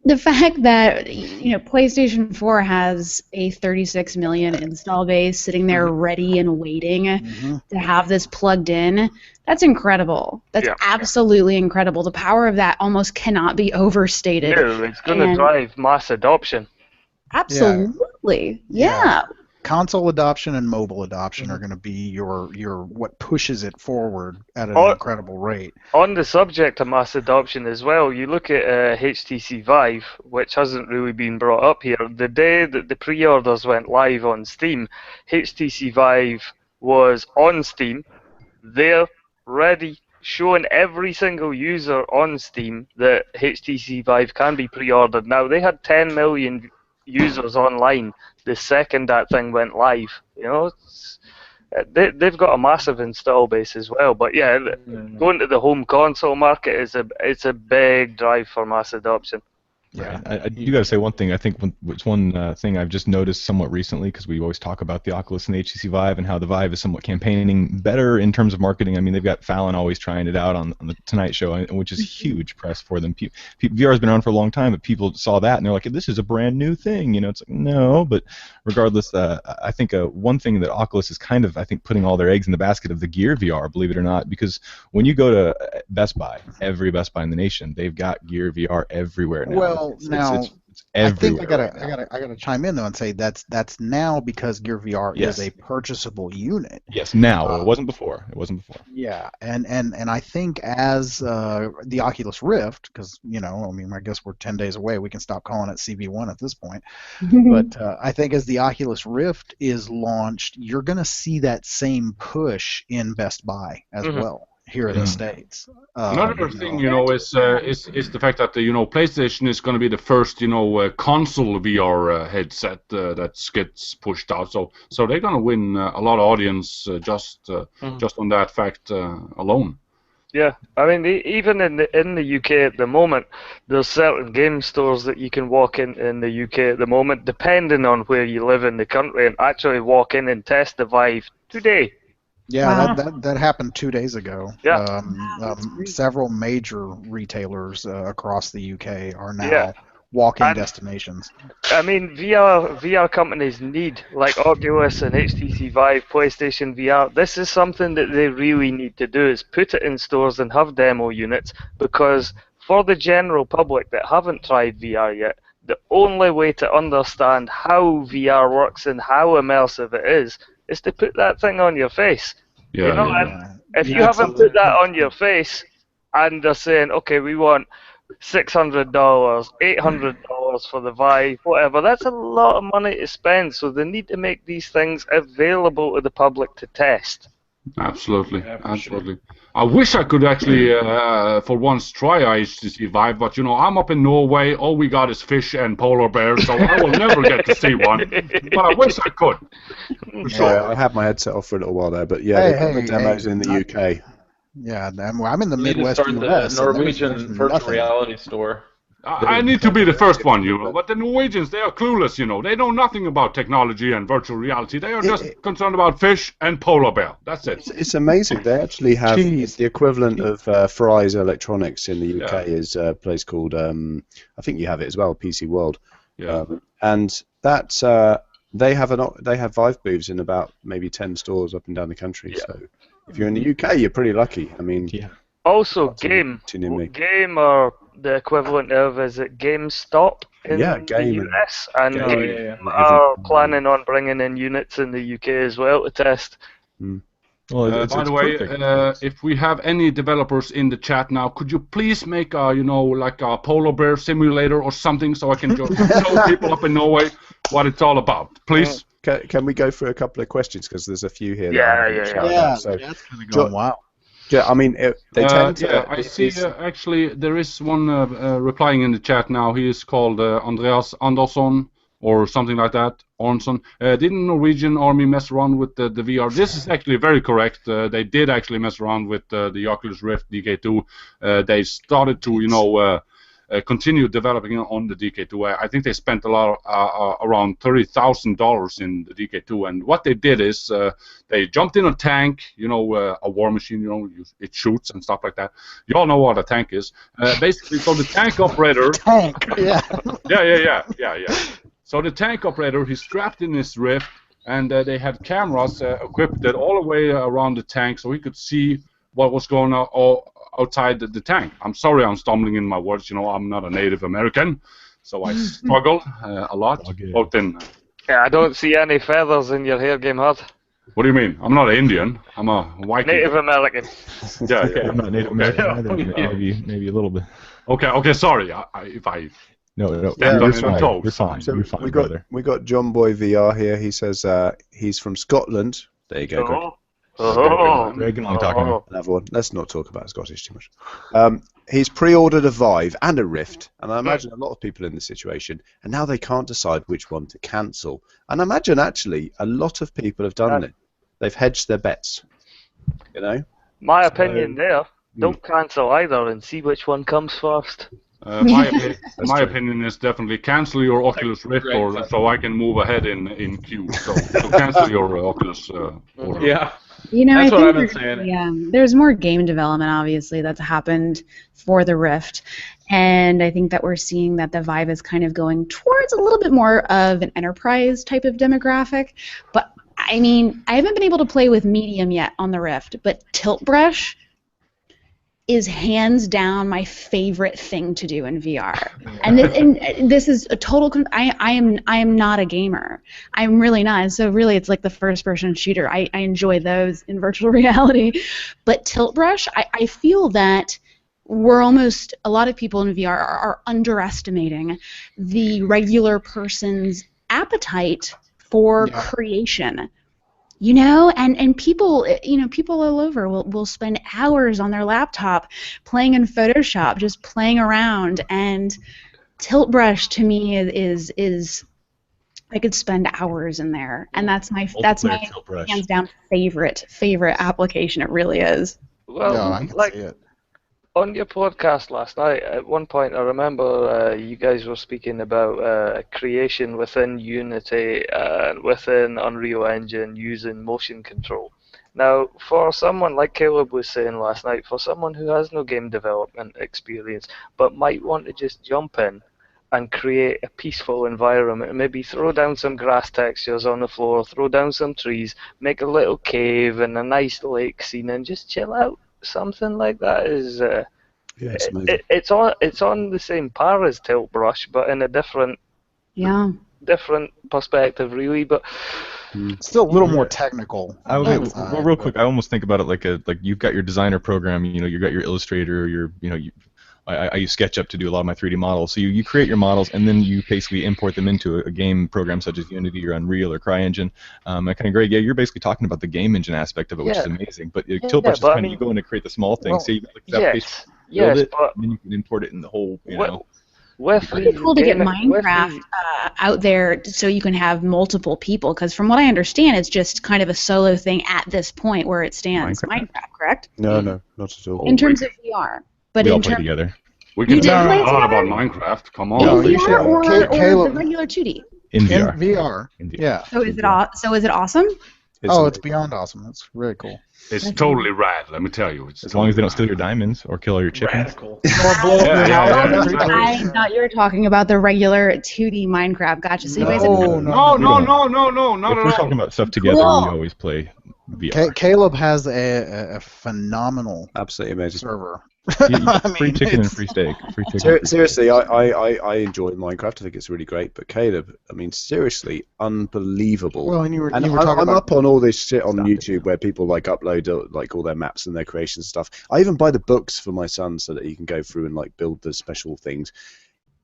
the fact that PlayStation 4 has a 36 million install base sitting there ready and waiting to have this plugged in, that's incredible. That's absolutely incredible. The power of that almost cannot be overstated. No, it's going to drive mass adoption. Absolutely. Yeah. Console adoption and mobile adoption are going to be your what pushes it forward at an incredible rate. On the subject of mass adoption as well, you look at HTC Vive, which hasn't really been brought up here. The day that the pre-orders went live on Steam, HTC Vive was on Steam. They're ready, showing every single user on Steam that HTC Vive can be pre-ordered. Now, they had 10 million users online the second that thing went live. They've got a massive install base as well. But yeah, going to the home console market it's a big drive for mass adoption. Yeah, I do got to say one thing. I think it's one thing I've just noticed somewhat recently, because we always talk about the Oculus and the HTC Vive and how the Vive is somewhat campaigning better in terms of marketing. I mean, they've got Fallon always trying it out on the Tonight Show, which is huge press for them. VR has been around for a long time, but people saw that and they're like, this is a brand new thing. It's like, no, but regardless, I think one thing that Oculus is kind of, I think, putting all their eggs in the basket of the Gear VR, believe it or not, because when you go to Best Buy, every Best Buy in the nation, they've got Gear VR everywhere now. Well, it's I think I everywhere. gotta chime in though and say that's now because Gear VR is a purchasable unit. Yes, now it wasn't before. Yeah, and I think as the Oculus Rift, because I guess we're 10 days away, we can stop calling it CB1 at this point. But I think as the Oculus Rift is launched, you're gonna see that same push in Best Buy as well. Here in the States. Another thing, is the fact that PlayStation is going to be the first console VR headset that gets pushed out. So they're going to win a lot of audience just on that fact alone. Yeah, I mean, even in the UK at the moment, there's certain game stores that you can walk in the UK at the moment, depending on where you live in the country, and actually walk in and test the Vive today. Yeah, that happened 2 days ago. Yeah. Several major retailers across the UK are now walk-in destinations. I mean, VR companies need, like Oculus and HTC Vive, PlayStation VR, this is something that they really need to do, is put it in stores and have demo units, because for the general public that haven't tried VR yet, the only way to understand how VR works and how immersive it is to put that thing on your face. And if you haven't put that on your face and they're saying, okay, we want $600, $800 for the Vive, whatever. That's a lot of money to spend, so they need to make these things available to the public to test. Absolutely, Yeah, for absolutely. I wish I could actually, for once, try a HTC Vive, but you know, I'm up in Norway. All we got is fish and polar bears, so I will never get to see one. But I wish I could. For sure. Yeah, I had my headset off for a little while there, but yeah, they've got demos in the UK. Yeah, I'm in the You need to Midwest start US. the and Norwegian there's virtual nothing. reality store. I need to be the first one, but the Norwegians, they are clueless, you know. They know nothing about technology and virtual reality. They are just concerned about fish and polar bear. That's it. It's amazing. They actually have Jeez. the equivalent of Fry's Electronics in the UK is a place called, I think you have it as well, PC World. Yeah. And that's they have Vive booths in about maybe 10 stores up and down the country. So if you're in the UK, you're pretty lucky. I mean, Also, Game are the equivalent of, is it GameStop in Game the US? And Game Game are planning on bringing in units in the UK as well to test. Well, by the way, if we have any developers in the chat now, could you please make a, like a polar bear simulator or something, so I can just show people up in Norway what it's all about, please? Can we go through a couple of questions, because there's a few here. Yeah, So, that's kind of going wow. Yeah, I mean, they tend to. I see. Actually, there is one replying in the chat now. He is called Andreas Andersson or something like that. Arnson. Didn't Norwegian army mess around with the VR? This is actually very correct. They did actually mess around with the Oculus Rift DK2. They started to, continue developing on the DK2. I think they spent a lot, around $30,000 in the DK2. And what they did is they jumped in a tank, a war machine, it shoots and stuff like that. You all know what a tank is. Basically, so the tank operator. Yeah. So the tank operator, he's strapped in his Rift, and they had cameras equipped all the way around the tank, so he could see what was going on outside the tank. I'm sorry, I'm stumbling in my words. I'm not a Native American, so I struggle a lot. Both in. Yeah, I don't see any feathers in your hair, Game Hard. What do you mean? I'm not an Indian. I'm a white Native American. Yeah. I'm not Native American either. Maybe a little bit. Okay. Sorry, if I. No. You're fine. So You're fine, we got John Boy VR here. He says he's from Scotland. There you go, Greg. Greg and I'm talking. Another one. Let's not talk about Scottish too much. He's pre-ordered a Vive and a Rift, and I imagine a lot of people in this situation, and now they can't decide which one to cancel. And I imagine actually a lot of people have done it. They've hedged their bets. My opinion there. Don't cancel either, and see which one comes first. My opinion is definitely cancel your Oculus Rift order, so I can move ahead in queue. So cancel your Oculus order. Yeah. I That's what I've think been saying. Yeah, there's more game development, obviously, that's happened for the Rift, and I think that we're seeing that the Vive is kind of going towards a little bit more of an enterprise type of demographic. But I mean, I haven't been able to play with Medium yet on the Rift, but Tilt Brush is hands down my favorite thing to do in VR. And this is a total. I am not a gamer. I'm really not. And so really, it's like the first-person shooter. I enjoy those in virtual reality, but Tilt Brush, I feel that a lot of people in VR are underestimating the regular person's appetite for creation. And people, people all over will spend hours on their laptop playing in Photoshop, just playing around. And Tilt Brush to me is I could spend hours in there, and that's my hands down favorite application. It really is. Well, I can see it. On your podcast last night, at one point I remember you guys were speaking about creation within Unity and within Unreal Engine using motion control. Now, for someone like Caleb was saying last night, for someone who has no game development experience but might want to just jump in and create a peaceful environment, and maybe throw down some grass textures on the floor, throw down some trees, make a little cave and a nice lake scene and just chill out. Something like that is it's on the same par as Tilt Brush, but in a different perspective, really. But still a little more technical. Real quick, I almost think about it like you've got your designer program. You've got your Illustrator, I use SketchUp to do a lot of my 3D models. So you create your models, and then you basically import them into a game program such as Unity or Unreal or CryEngine. And kind of great. Yeah, you're basically talking about the game engine aspect of it, which is amazing. But Killpunch is but I kind of mean, you go in and create the small things. Well, so you got like this application, yes, build it, but and then you can import it in the whole. with It's pretty cool to get with Minecraft out there so you can have multiple people, because from what I understand, it's just kind of a solo thing at this point where it stands. Minecraft, correct? No, not at all. In terms of VR. But we all in play terms together. We can You did talk play a lot together? about Minecraft. Come on. No, in you VR should. or Caleb, the regular 2D? In in VR. VR. In VR. Yeah. So is it awesome? It's amazing. beyond awesome. It's really cool. It's totally rad, let me tell you. It's As long as they don't steal totally your diamonds or kill all your chickens. Radical. Or blow up your Yeah, house. yeah. I thought you were talking about the regular 2D Minecraft. Gotcha. So you guys No, have No, no. not If at we're all. talking about stuff together, we Cool. always play VR. Caleb has a phenomenal Absolutely amazing. server. You get I free mean, chicken and it's- free steak. Free chicken. and free Seriously, I enjoy Minecraft. I think it's really great. But Caleb, I mean, seriously, unbelievable. Well, and you were And talking I'm about up on all this shit on stuff. YouTube where people like upload like all their maps and their creation stuff. I even buy the books for my son so that he can go through and like build the special things.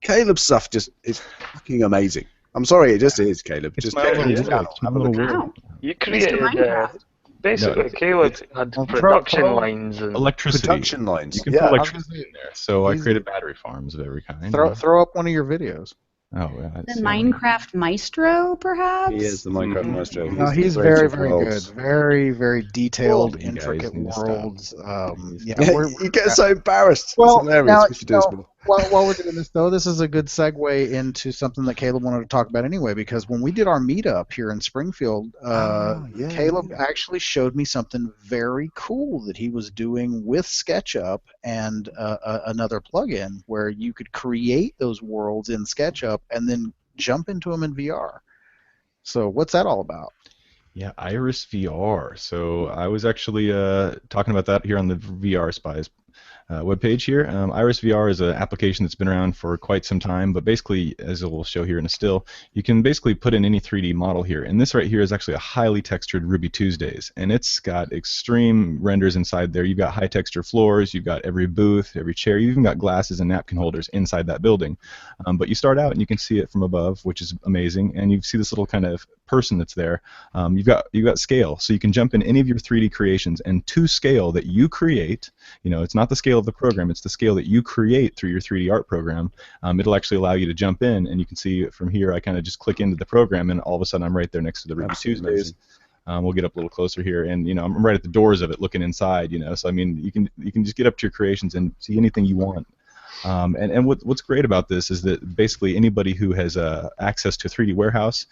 Caleb's stuff just is fucking amazing. I'm sorry, it just is, Caleb. It's Just my check little his world. channel. It's my Have a look little at it. world. You Mr. created Minecraft. basically No, Caleb had Well, production throw- lines and Electricity. Production lines. You can Yeah. put electricity in there. So I He's- created battery farms of every kind. throw up one of your videos. Oh, yeah. The it's, Minecraft Maestro, perhaps? He is the Minecraft Mhm. maestro. No, he's the very, creator of very worlds. good. Very, very detailed, You guys intricate need to stop. worlds. Yeah, You get so embarrassed. Well, it's hilarious. now, We should do this more. while we're doing this, though, this is a good segue into something that Caleb wanted to talk about anyway, because when we did our meetup here in Springfield, Yeah, Caleb yeah. actually showed me something very cool that he was doing with SketchUp and another plugin where you could create those worlds in SketchUp and then jump into them in VR. So what's that all about? Yeah, Iris VR. So I was actually talking about that here on the VRSpies webpage here. Iris VR is an application that's been around for quite some time, but basically, as we'll show here in a still, you can basically put in any 3D model here. And this right here is actually a highly textured Ruby Tuesdays, and it's got extreme renders inside there. You've got high texture floors, you've got every booth, every chair, you've even got glasses and napkin holders inside that building. But you start out and you can see it from above, which is amazing, and you see this little kind of person that's there. You've got scale, so you can jump in any of your 3D creations, and to scale that you create, it's not the scale of the program, it's the scale that you create through your 3D art program. It'll actually allow you to jump in, and you can see from here I kind of just click into the program, and all of a sudden I'm right there next to the Ruby Absolutely Tuesdays. We'll get up a little closer here, and I'm right at the doors of it, looking inside. So I mean, you can just get up to your creations and see anything you want. And what's great about this is that basically anybody who has access to a 3D warehouse,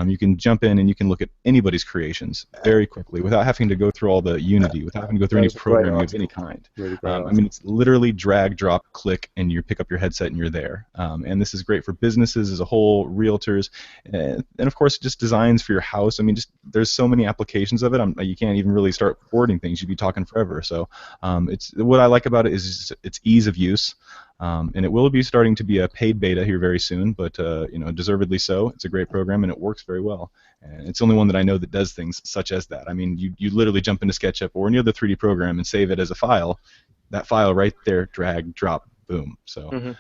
you can jump in and you can look at anybody's creations very quickly without having to go through all the Unity, without having to go through any That's a great programming of article. any kind. Really great. I mean, it's literally drag, drop, click, and you pick up your headset and you're there. And this is great for businesses as a whole, realtors, and of course just designs for your house. I mean, there's so many applications of it. You can't even really start wording things. You'd be talking forever. So it's what I like about it is its ease of use. And it will be starting to be a paid beta here very soon, but deservedly so. It's a great program and it works very well. And it's the only one that I know that does things such as that. I mean, you literally jump into SketchUp or any other 3D program and save it as a file. That file right there, drag, drop, boom. So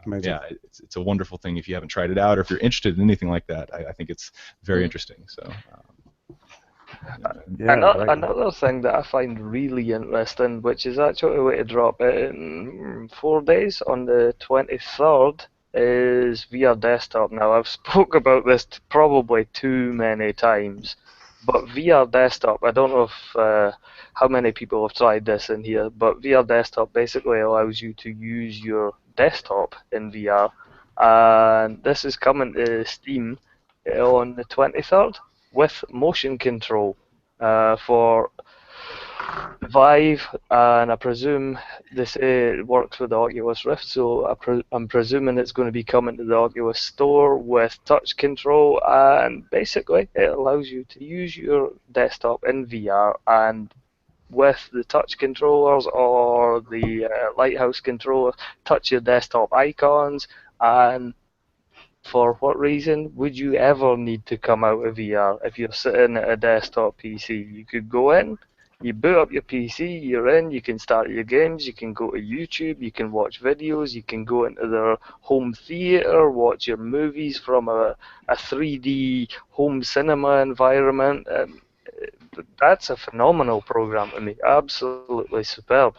Amazing. yeah, it's a wonderful thing if you haven't tried it out or if you're interested in anything like that. I think it's very interesting. So. Yeah, Another thing that I find really interesting, which is actually a way to drop it in 4 days on the 23rd, is VR Desktop. Now, I've spoke about this probably too many times, but VR Desktop, I don't know if how many people have tried this in here, but VR Desktop basically allows you to use your desktop in VR, and this is coming to Steam on the 23rd. With motion control for Vive, and I presume they say it works with the Oculus Rift, so I'm presuming it's going to be coming to the Oculus Store with touch control, and basically it allows you to use your desktop in VR, and with the touch controllers or the Lighthouse controller, touch your desktop icons, and for what reason would you ever need to come out of VR if you're sitting at a desktop PC? You could go in, You boot up your PC, you're in, you can start your games, you can go to YouTube, you can watch videos, you can go into their home theater, watch your movies from a 3D home cinema environment. That's a phenomenal program to me, absolutely superb.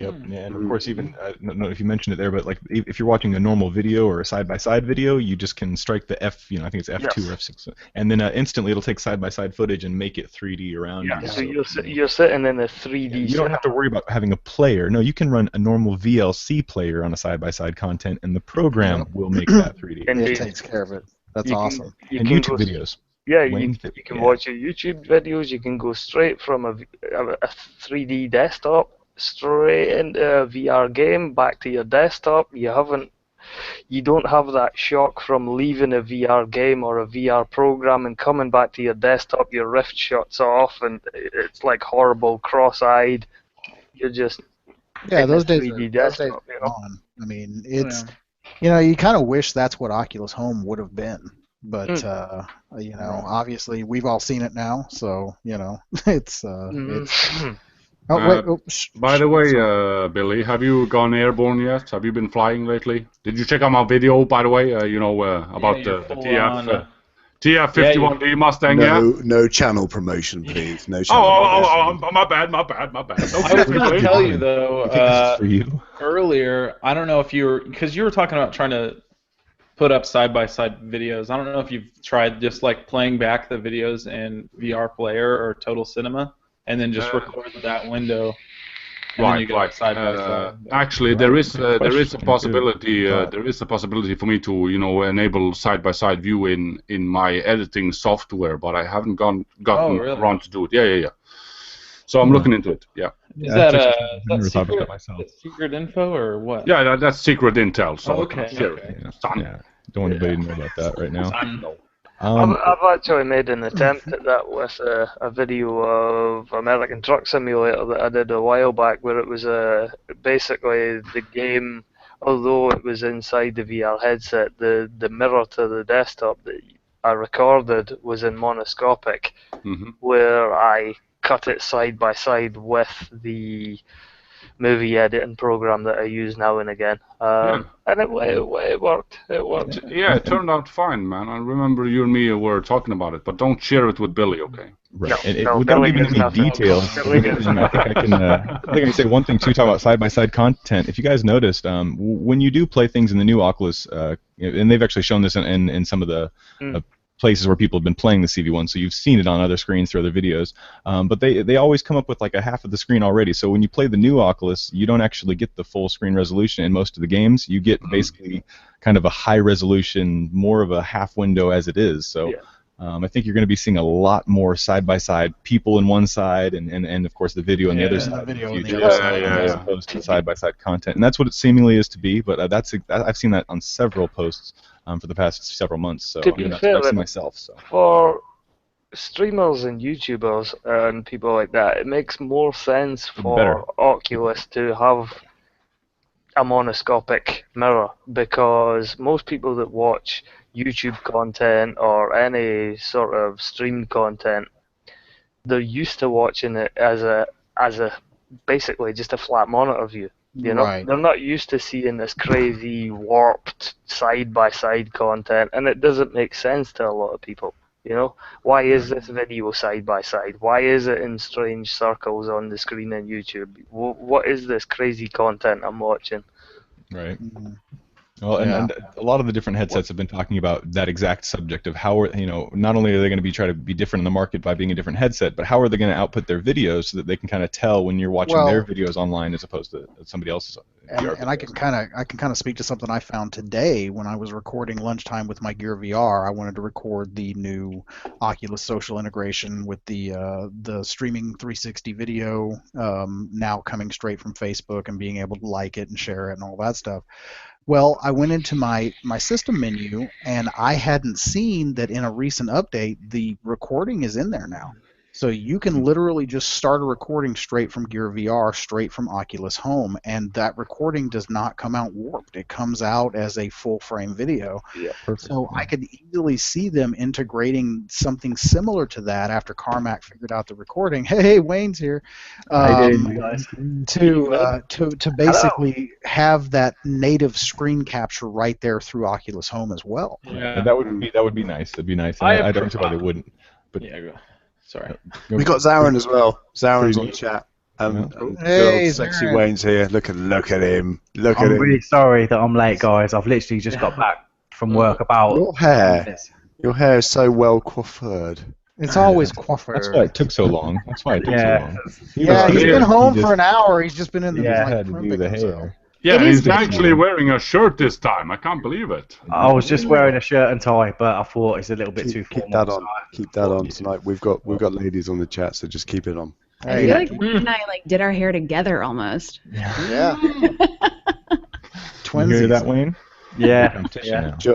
Yep, and of course, even I don't know if you mentioned it there, but like if you're watching a normal video or a side-by-side video, you just can strike the F, I think it's F2 or F6, and then instantly it'll take side-by-side footage and make it 3D around you. So you're sitting in a 3D. You don't have to worry about having a player. No, you can run a normal VLC player on a side-by-side content, and the program will make that 3D. And it takes care of it. That's awesome. And YouTube videos. Yeah, you can watch your YouTube videos. You can go straight from a 3D desktop straight into a VR game, back to your desktop. You don't have that shock from leaving a VR game or a VR program and coming back to your desktop. Your Rift shuts off, and it's like horrible, cross-eyed. You're just those days 3D desktop. Gone. I mean, it's you kind of wish that's what Oculus Home would have been, but obviously we've all seen it now, so it's. By the way, Billy, have you gone airborne yet? Have you been flying lately? Did you check out my video, by the way? About the TF-51D Mustang. No channel promotion, please. No channel promotion. My bad. I was going to tell you though. Earlier, I don't know if because you were talking about trying to put up side-by-side videos. I don't know if you've tried just like playing back the videos in VR Player or Total Cinema, and then just record that window. Right. Actually, there is a possibility. There is a possibility for me to enable side-by-side view in my editing software, but I haven't gotten around to do it. Yeah. So I'm looking into it. Yeah. Is that secret info or what? Yeah, that's secret intel. So okay. Don't want anybody to know about that right now. I've actually made an attempt at that with a video of American Truck Simulator that I did a while back, where it was basically the game, although it was inside the VR headset, the mirror to the desktop that I recorded was in monoscopic, where I cut it side by side with the movie editing program that I use now and again, and it worked. It worked. Yeah, it turned out fine, man. I remember you and me were talking about it, but don't share it with Billy, okay? Right. Without giving any details, I think I can say one thing too. Talk about side-by-side content. If you guys noticed, when you do play things in the new Oculus, and they've actually shown this in some of the places where people have been playing the CV1, so you've seen it on other screens through other videos, but they always come up with like a half of the screen already, so when you play the new Oculus, you don't actually get the full screen resolution in most of the games. You get basically kind of a high resolution, more of a half window as it is, so I think you're going to be seeing a lot more side-by-side people in one side and of course the video on the other side in the future, as opposed to side-by-side content, and that's what it seemingly is to be, but I've seen that on several posts for the past several months, so I'm not surprised myself. So for streamers and YouTubers and people like that, it makes more sense for Oculus to have a monoscopic mirror, because most people that watch YouTube content or any sort of streamed content, they're used to watching it as a basically just a flat monitor view. They're not used to seeing this crazy warped side-by-side content, and it doesn't make sense to a lot of people. Why is this video side-by-side? Why is it in strange circles on the screen in YouTube? What is this crazy content I'm watching? Right. Well, and a lot of the different headsets have been talking about that exact subject of how not only are they going to try to be different in the market by being a different headset, but how are they going to output their videos so that they can kind of tell when you're watching their videos online as opposed to somebody else's. And I can kind of speak to something I found today when I was recording lunchtime with my Gear VR. I wanted to record the new Oculus social integration with the streaming 360 video now coming straight from Facebook and being able to like it and share it and all that stuff. Well, I went into my system menu, and I hadn't seen that in a recent update the recording is in there now. So you can literally just start a recording straight from Gear VR, straight from Oculus Home, and that recording does not come out warped. It comes out as a full-frame video. Yeah, perfect. So I could easily see them integrating something similar to that after Carmack figured out the recording. Hey, Wayne's here. To basically have that native screen capture right there through Oculus Home as well. Yeah. That would be nice. That'd be nice. I don't see why they wouldn't. But yeah, sorry. We got Zarin as well. Zarin's on chat. Hey, Sexy Zarin. Wayne's here. Look at him. Look at I'm him. really sorry that I'm late, guys. I've literally just got back from work about. Your hair is so well coiffured. It's always coiffure. that's why it took so long. Yeah, he's been home for an hour. He's just been in the had to do the hair. Yeah, he's actually wearing a shirt this time. I can't believe it. I was just wearing a shirt and tie, but I thought it's a little bit too formal. Keep that on. Keep that on tonight. We've got ladies on the chat, so just keep it on. I feel like Wayne and I did our hair together almost. Yeah. Twinsies. You hear that, Wayne? Yeah.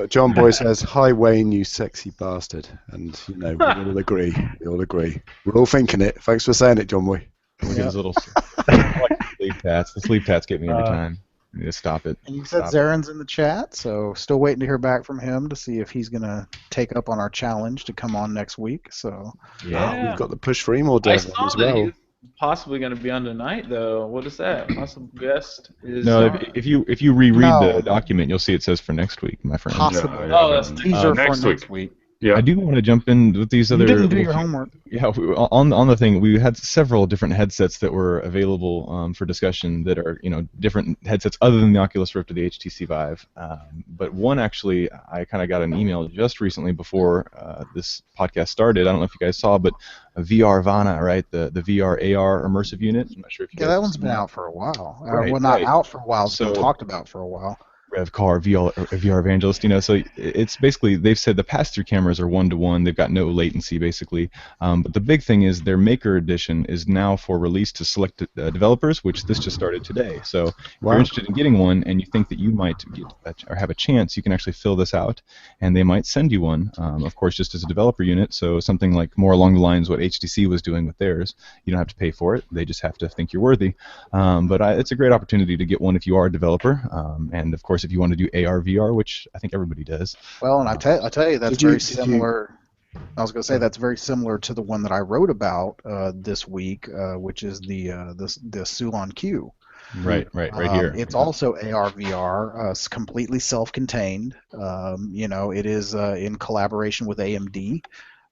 John Boy says, "Hi Wayne, you sexy bastard," and we all agree. We're all thinking it. Thanks for saying it, John Boy. Look at his little sleeve tats. The sleeve tats get me every time. You need to stop it. And you said Zarin's in the chat, so still waiting to hear back from him to see if he's going to take up on our challenge to come on next week. So we've got the push for Emor Dev as well. He's possibly going to be on tonight, though. What is that? Possible guest is. No, if you reread the document, you'll see it says for next week, my friend. Possibly. That's teaser for next week. Yeah. I do want to jump in with these other. You didn't do your homework. Yeah, on the thing, we had several different headsets that were available for discussion that are different headsets other than the Oculus Rift or the HTC Vive. But one actually, I kind of got an email just recently before this podcast started. I don't know if you guys saw, but a VR Vana, right? The VR AR immersive unit. I'm not sure if you guys. Yeah, that one's been out for a while. Right, well, not out for a while. It's been talked about for a while. RevCar, VR Evangelist, so it's basically, they've said the pass-through cameras are 1-to-1, they've got no latency basically, but the big thing is their Maker Edition is now for release to select developers, which this just started today, so if you're interested in getting one and you think that you might get or have a chance, you can actually fill this out, and they might send you one, of course just as a developer unit, so something like more along the lines of what HTC was doing with theirs. You don't have to pay for it, they just have to think you're worthy, but it's a great opportunity to get one if you are a developer, and of course if you want to do AR VR, which I think everybody does. Well, and I tell you that's very similar. I was going to say that's very similar to the one that I wrote about this week, which is the Sulon Q. Right here. It's also AR VR. It's completely self-contained. It is in collaboration with AMD.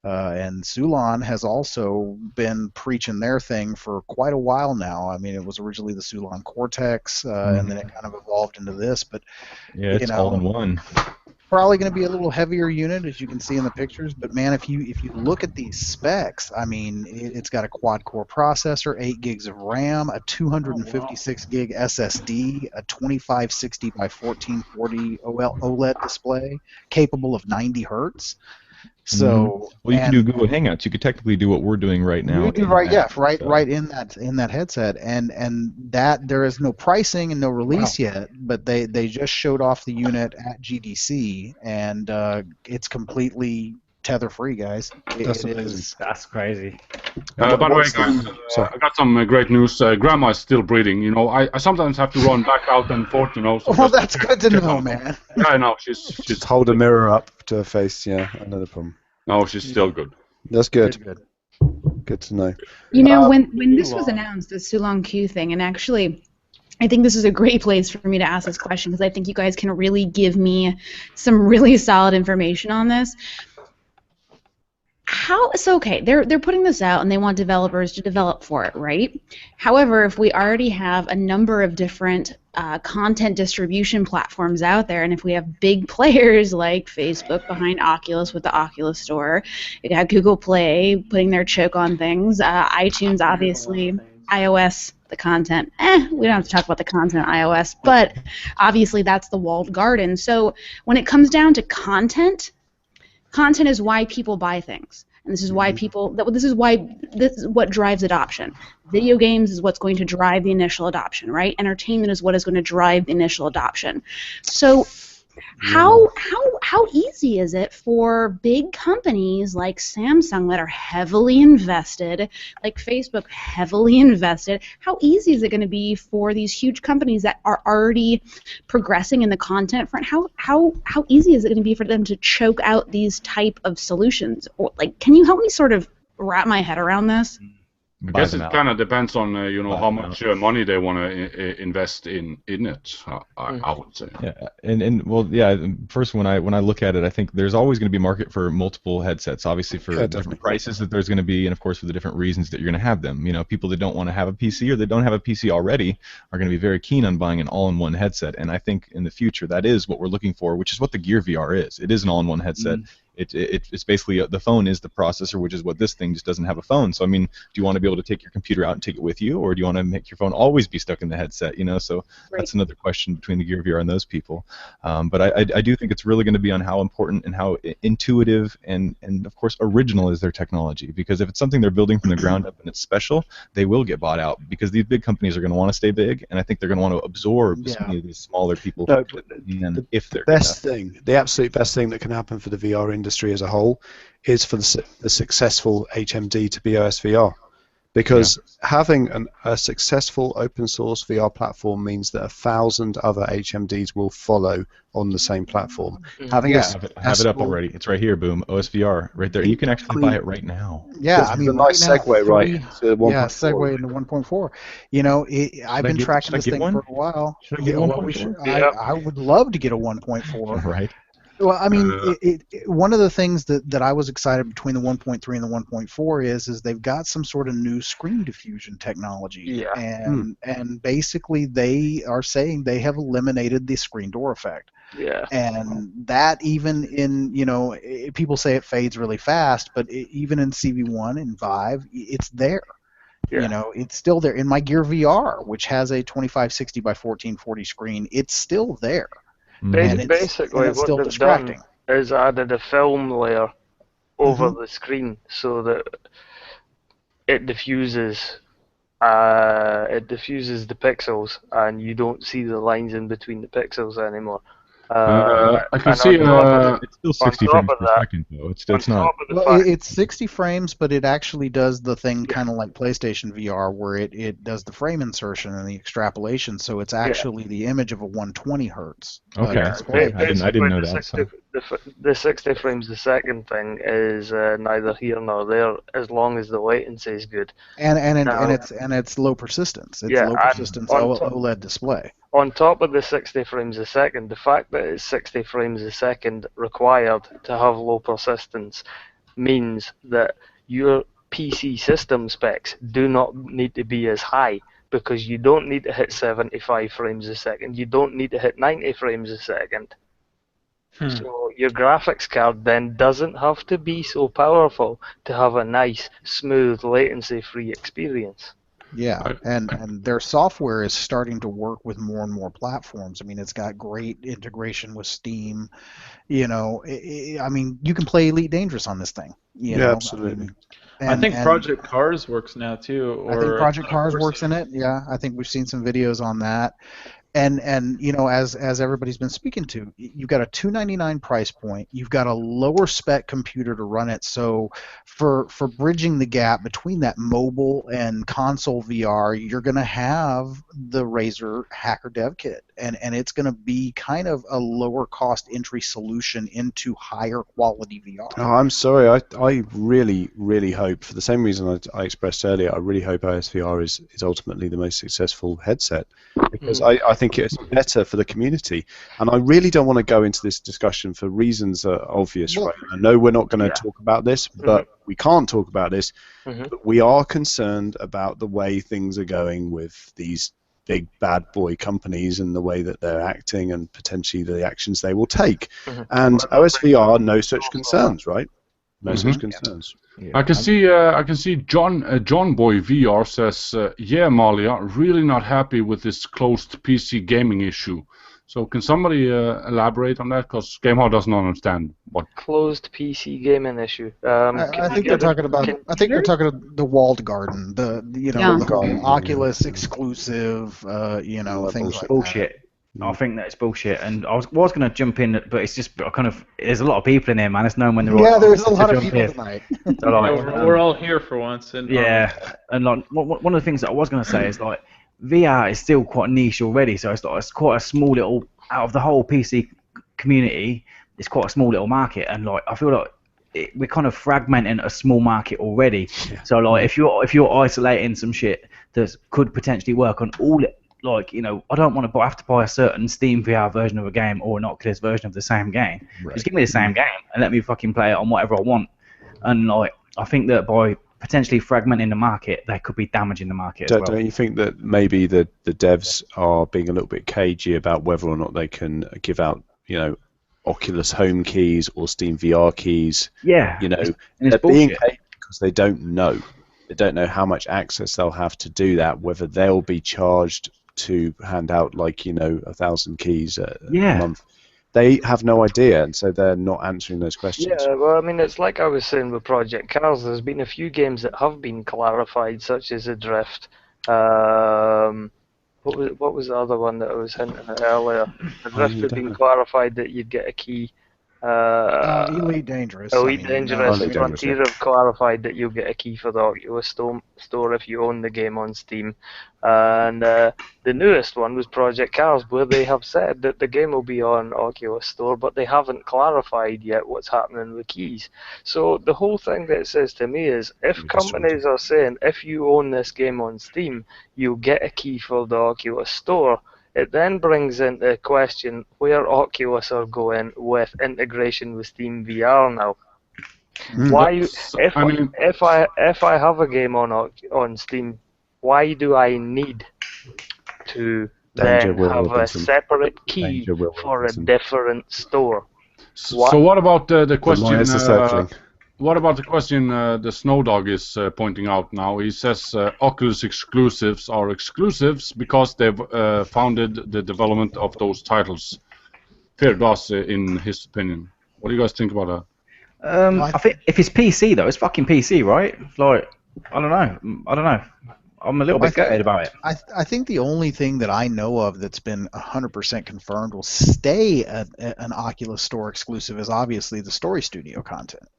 And Sulon has also been preaching their thing for quite a while now. I mean, it was originally the Sulon Cortex, and then it kind of evolved into this. But it's all in one. Probably going to be a little heavier unit, as you can see in the pictures. But man, if you look at these specs, I mean, it's got a quad-core processor, 8 gigs of RAM, a 256 gig SSD, a 2560 by 1440 OLED display, capable of 90 hertz. So you can do Google Hangouts. You could technically do what we're doing right now. Right in that headset, and that there is no pricing and no release yet, but they just showed off the unit at GDC, and it's completely tether free, guys. That's crazy. By the way, guys, I got some great news. Grandma is still breathing. I sometimes have to run back out and forth. So well, that's good to know, man. Yeah, I know. She's just hold a mirror up to her face. Yeah, another problem. No, she's still good. That's good. Good to know. When this was announced, the Sulon Q thing, and actually, I think this is a great place for me to ask this question because I think you guys can really give me some really solid information on this. They're putting this out and they want developers to develop for it, right? However, if we already have a number of different content distribution platforms out there, and if we have big players like Facebook behind Oculus with the Oculus Store, you got Google Play putting their choke on things, iTunes obviously, iOS, the content. We don't have to talk about the content on iOS, but obviously that's the walled garden. So when it comes down to content is why people buy things, and this is why this is what drives adoption. Video games is what's going to drive the initial adoption, right? Entertainment is what is going to drive the initial adoption. So How easy is it for big companies like Samsung that are heavily invested, like Facebook heavily invested? How easy is it going to be for these huge companies that are already progressing in the content front? How easy is it going to be for them to choke out these type of solutions? Or like, can you help me sort of wrap my head around this? I guess it kind of depends on how much money they want to invest in it. I would say. Yeah, and well, yeah. First, when I look at it, I think there's always going to be a market for multiple headsets. Obviously, for different prices that there's going to be, and of course for the different reasons that you're going to have them. People that don't want to have a PC or that don't have a PC already are going to be very keen on buying an all-in-one headset. And I think in the future that is what we're looking for, which is what the Gear VR is. It is an all-in-one headset. It's basically the phone is the processor, which is what this thing just doesn't have a phone. So I mean, do you want to be able to take your computer out and take it with you, or do you want to make your phone always be stuck in the headset? So that's another question between the Gear VR and those people. But I do think it's really going to be on how important and how intuitive and of course original is their technology. Because if it's something they're building from the ground up and it's special, they will get bought out because these big companies are going to want to stay big, and I think they're going to want to absorb so many of these smaller people. No, if they're the absolute best thing that can happen for the VR industry as a whole is for the successful HMD to BOS VR, because having a successful open source VR platform means that 1,000 other HMDs will follow on the same platform. Having have it up already. It's right here. Boom. OSVR right there. You can actually buy it right now. Yeah, I mean, a nice segue, right? To 1.4. Yeah, segue into 1.4. I've been tracking this thing for a while. I would love to get a 1.4. Right. Well, I mean, one of the things that I was excited between the 1.3 and the 1.4 is they've got some sort of new screen diffusion technology. Yeah. And basically they are saying they have eliminated the screen door effect. Yeah. And that even in, people say it fades really fast, but even in CV1 and Vive, it's there. Yeah. It's still there. In my Gear VR, which has a 2560 by 1440 screen, it's still there. Basically, what still they've distracting. done is added a film layer over the screen so that it diffuses the pixels, and you don't see the lines in between the pixels anymore. I can see it's still 60 frames per second, though. It's not. Well, it's 60 frames, but it actually does the thing kind of like PlayStation VR, where it does the frame insertion and the extrapolation, so it's actually the image of a 120 hertz. Okay, I didn't know that. The 60 frames a second thing is neither here nor there, as long as the latency is good. And it's low persistence. It's low persistence OLED display. On top of the 60 frames a second, the fact that it's 60 frames a second required to have low persistence means that your PC system specs do not need to be as high, because you don't need to hit 75 frames a second. You don't need to hit 90 frames a second. So your graphics card then doesn't have to be so powerful to have a nice, smooth, latency-free experience. Yeah, and their software is starting to work with more and more platforms. I mean, it's got great integration with Steam. I mean, you can play Elite Dangerous on this thing. Absolutely. I think Project Cars works now too. I think Project Cars works in it. Yeah, I think we've seen some videos on that. And as everybody's been speaking to, you've got a $299 price point. You've got a lower spec computer to run it. So for bridging the gap between that mobile and console VR, you're going to have the Razer Hacker Dev Kit, and it's going to be kind of a lower cost entry solution into higher quality VR. Oh, I'm sorry. I really, really hope, for the same reason I expressed earlier, I really hope OSVR is ultimately the most successful headset, because I think it's better for the community. And I really don't want to go into this discussion for reasons obvious. Right? I know we're not going to talk about this, but we can't talk about this. But we are concerned about the way things are going with these big bad boy companies and the way that they're acting and potentially the actions they will take. And OSVR, no such concerns, right? No such concerns. Yeah. I can see John Boy VR says, yeah, Malia, really not happy with this closed PC gaming issue. So can somebody elaborate on that? Because GameHall doesn't understand what closed PC gaming issue. I think they're talking about. I think they're talking about the walled garden, the Oculus exclusive, things like bullshit. I think that's bullshit. And I was going to jump in, but it's just there's a lot of people in here, man. It's known when they're all. Yeah, there's a lot of jump people in. tonight. So, like, We're all here for once. And, yeah, and like one of the things that I was going to say is like VR is still quite niche already, so it's quite a small little out of the whole PC community. It's quite a small little market, and like I feel like we're kind of fragmenting a small market already. Yeah. So like if you're isolating some shit that could potentially work on all it, like I don't want to have to buy a certain Steam VR version of a game or an Oculus version of the same game. Right. Just give me the same game and let me fucking play it on whatever I want. And like I think that by potentially fragmenting the market, they could be damaging the market as well. Don't you think that maybe the devs are being a little bit cagey about whether or not they can give out, Oculus Home keys or Steam VR keys? Yeah. They're being cagey because they don't know. They don't know how much access they'll have to do that, whether they'll be charged to hand out 1,000 keys a month. They have no idea, and so they're not answering those questions. Yeah, well, I mean, it's like I was saying with Project Cars. There's been a few games that have been clarified, such as Adrift. What was the other one that I was hinting at earlier? Adrift had been clarified that you'd get a key. Elite Dangerous. Elite Dangerous and Frontier have clarified that you'll get a key for the Oculus store if you own the game on Steam. And the newest one was Project Cars, where they have said that the game will be on Oculus Store, but they haven't clarified yet what's happening with keys. So the whole thing that it says to me is, if companies are saying, if you own this game on Steam, you'll get a key for the Oculus Store, it then brings into question where Oculus are going with integration with Steam VR now. Why, if I have a game on Steam, why do I need to then have a separate key for a different store? So what about the question? What about the question the Snowdog is pointing out now? He says Oculus exclusives are exclusives because they've founded the development of those titles. Fair does, in his opinion. What do you guys think about that? I think if it's PC though, it's fucking PC, right? Like, I don't know. I'm a little bit scared about it. I think the only thing that I know of that's been 100% confirmed will stay an Oculus Store exclusive is obviously the Story Studio content.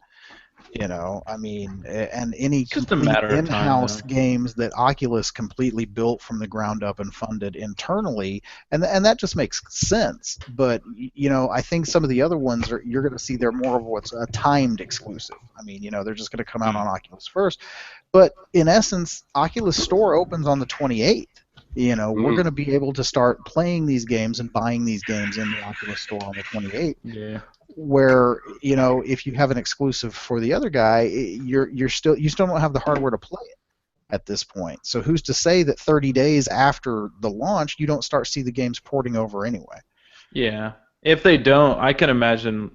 I mean, and any complete in-house games that Oculus completely built from the ground up and funded internally, and that just makes sense. But I think some of the other ones you're going to see they're more of what's a timed exclusive. I mean, they're just going to come out on Oculus first. But in essence, Oculus Store opens on the 28th. We're going to be able to start playing these games and buying these games in the Oculus Store on the 28th. Yeah. Where if you have an exclusive for the other guy, you still don't have the hardware to play it at this point. So who's to say that 30 days after the launch you don't start see the games porting over anyway? Yeah, if they don't, I can imagine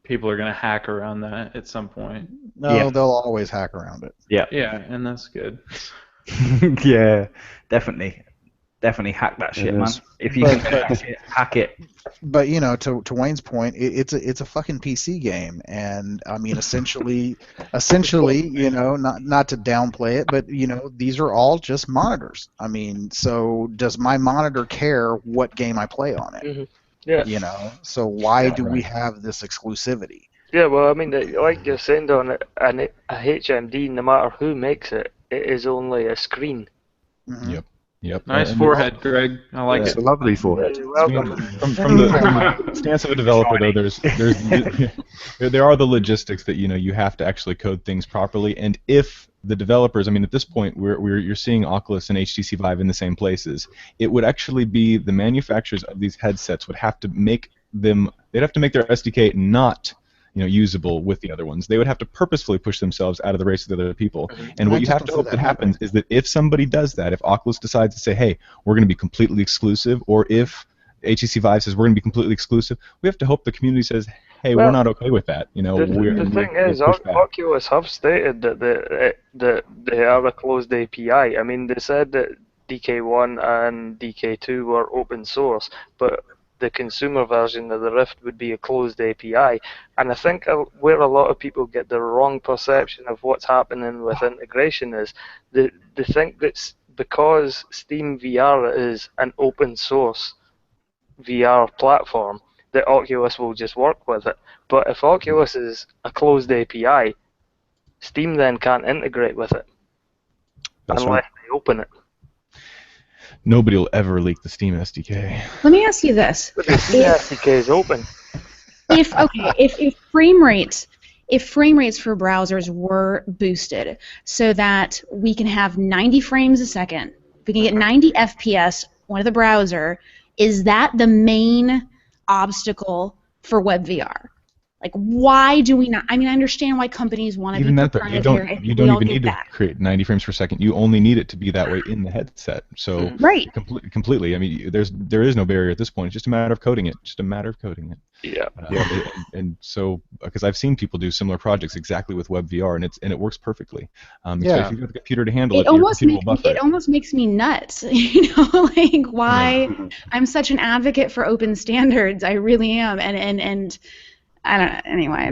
people are going to hack around that at some point. No, they'll always hack around it. Yeah, and that's good. Yeah, definitely hack that shit, man. If you can hack it. But to Wayne's point, it's a fucking PC game, and I mean, essentially, not to downplay it, but these are all just monitors. I mean, so does my monitor care what game I play on it? Mm-hmm. Yeah. So why do we have this exclusivity? Yeah, well, I mean, like you're saying on a HMD, no matter who makes it, it is only a screen. Mm-hmm. Yep. Nice forehead, Greg. I like it. It's a lovely forehead. From the stance of a developer, though, there are the logistics that you have to actually code things properly, and if the developers, I mean, at this point, you're seeing Oculus and HTC Vive in the same places. It would actually be the manufacturers of these headsets would have to make their SDK not usable with the other ones. They would have to purposefully push themselves out of the race with other people. And what you have to hope that happens is that if somebody does that, if Oculus decides to say, hey, we're going to be completely exclusive, or if HTC Vive says we're going to be completely exclusive, we have to hope the community says, hey, we're not okay with that. The thing is, Oculus have stated that they are a closed API. I mean, they said that DK1 and DK2 were open source, but the consumer version of the Rift would be a closed API. And I think where a lot of people get the wrong perception of what's happening with integration is they think that because Steam VR is an open source VR platform, that Oculus will just work with it. But if Oculus is a closed API, Steam then can't integrate with it unless they open it. Nobody will ever leak the Steam SDK. Let me ask you this: But the Steam SDK is open. If frame rates for browsers were boosted so that we can have 90 frames a second, if we can get 90 FPS on the browser, is that the main obstacle for WebVR? Like, why do we not? I mean, I understand why companies want to be you don't even need to create 90 frames per second. You only need it to be that way in the headset. So right. Completely. I mean, there is no barrier at this point. It's just a matter of coding it. Yeah. And so, because I've seen people do similar projects exactly with WebVR, and it works perfectly. If you've got the computer to handle it, your computer will buffer it almost makes me nuts. You know, like why? I'm such an advocate for open standards. I really am, and I don't know. Anyway,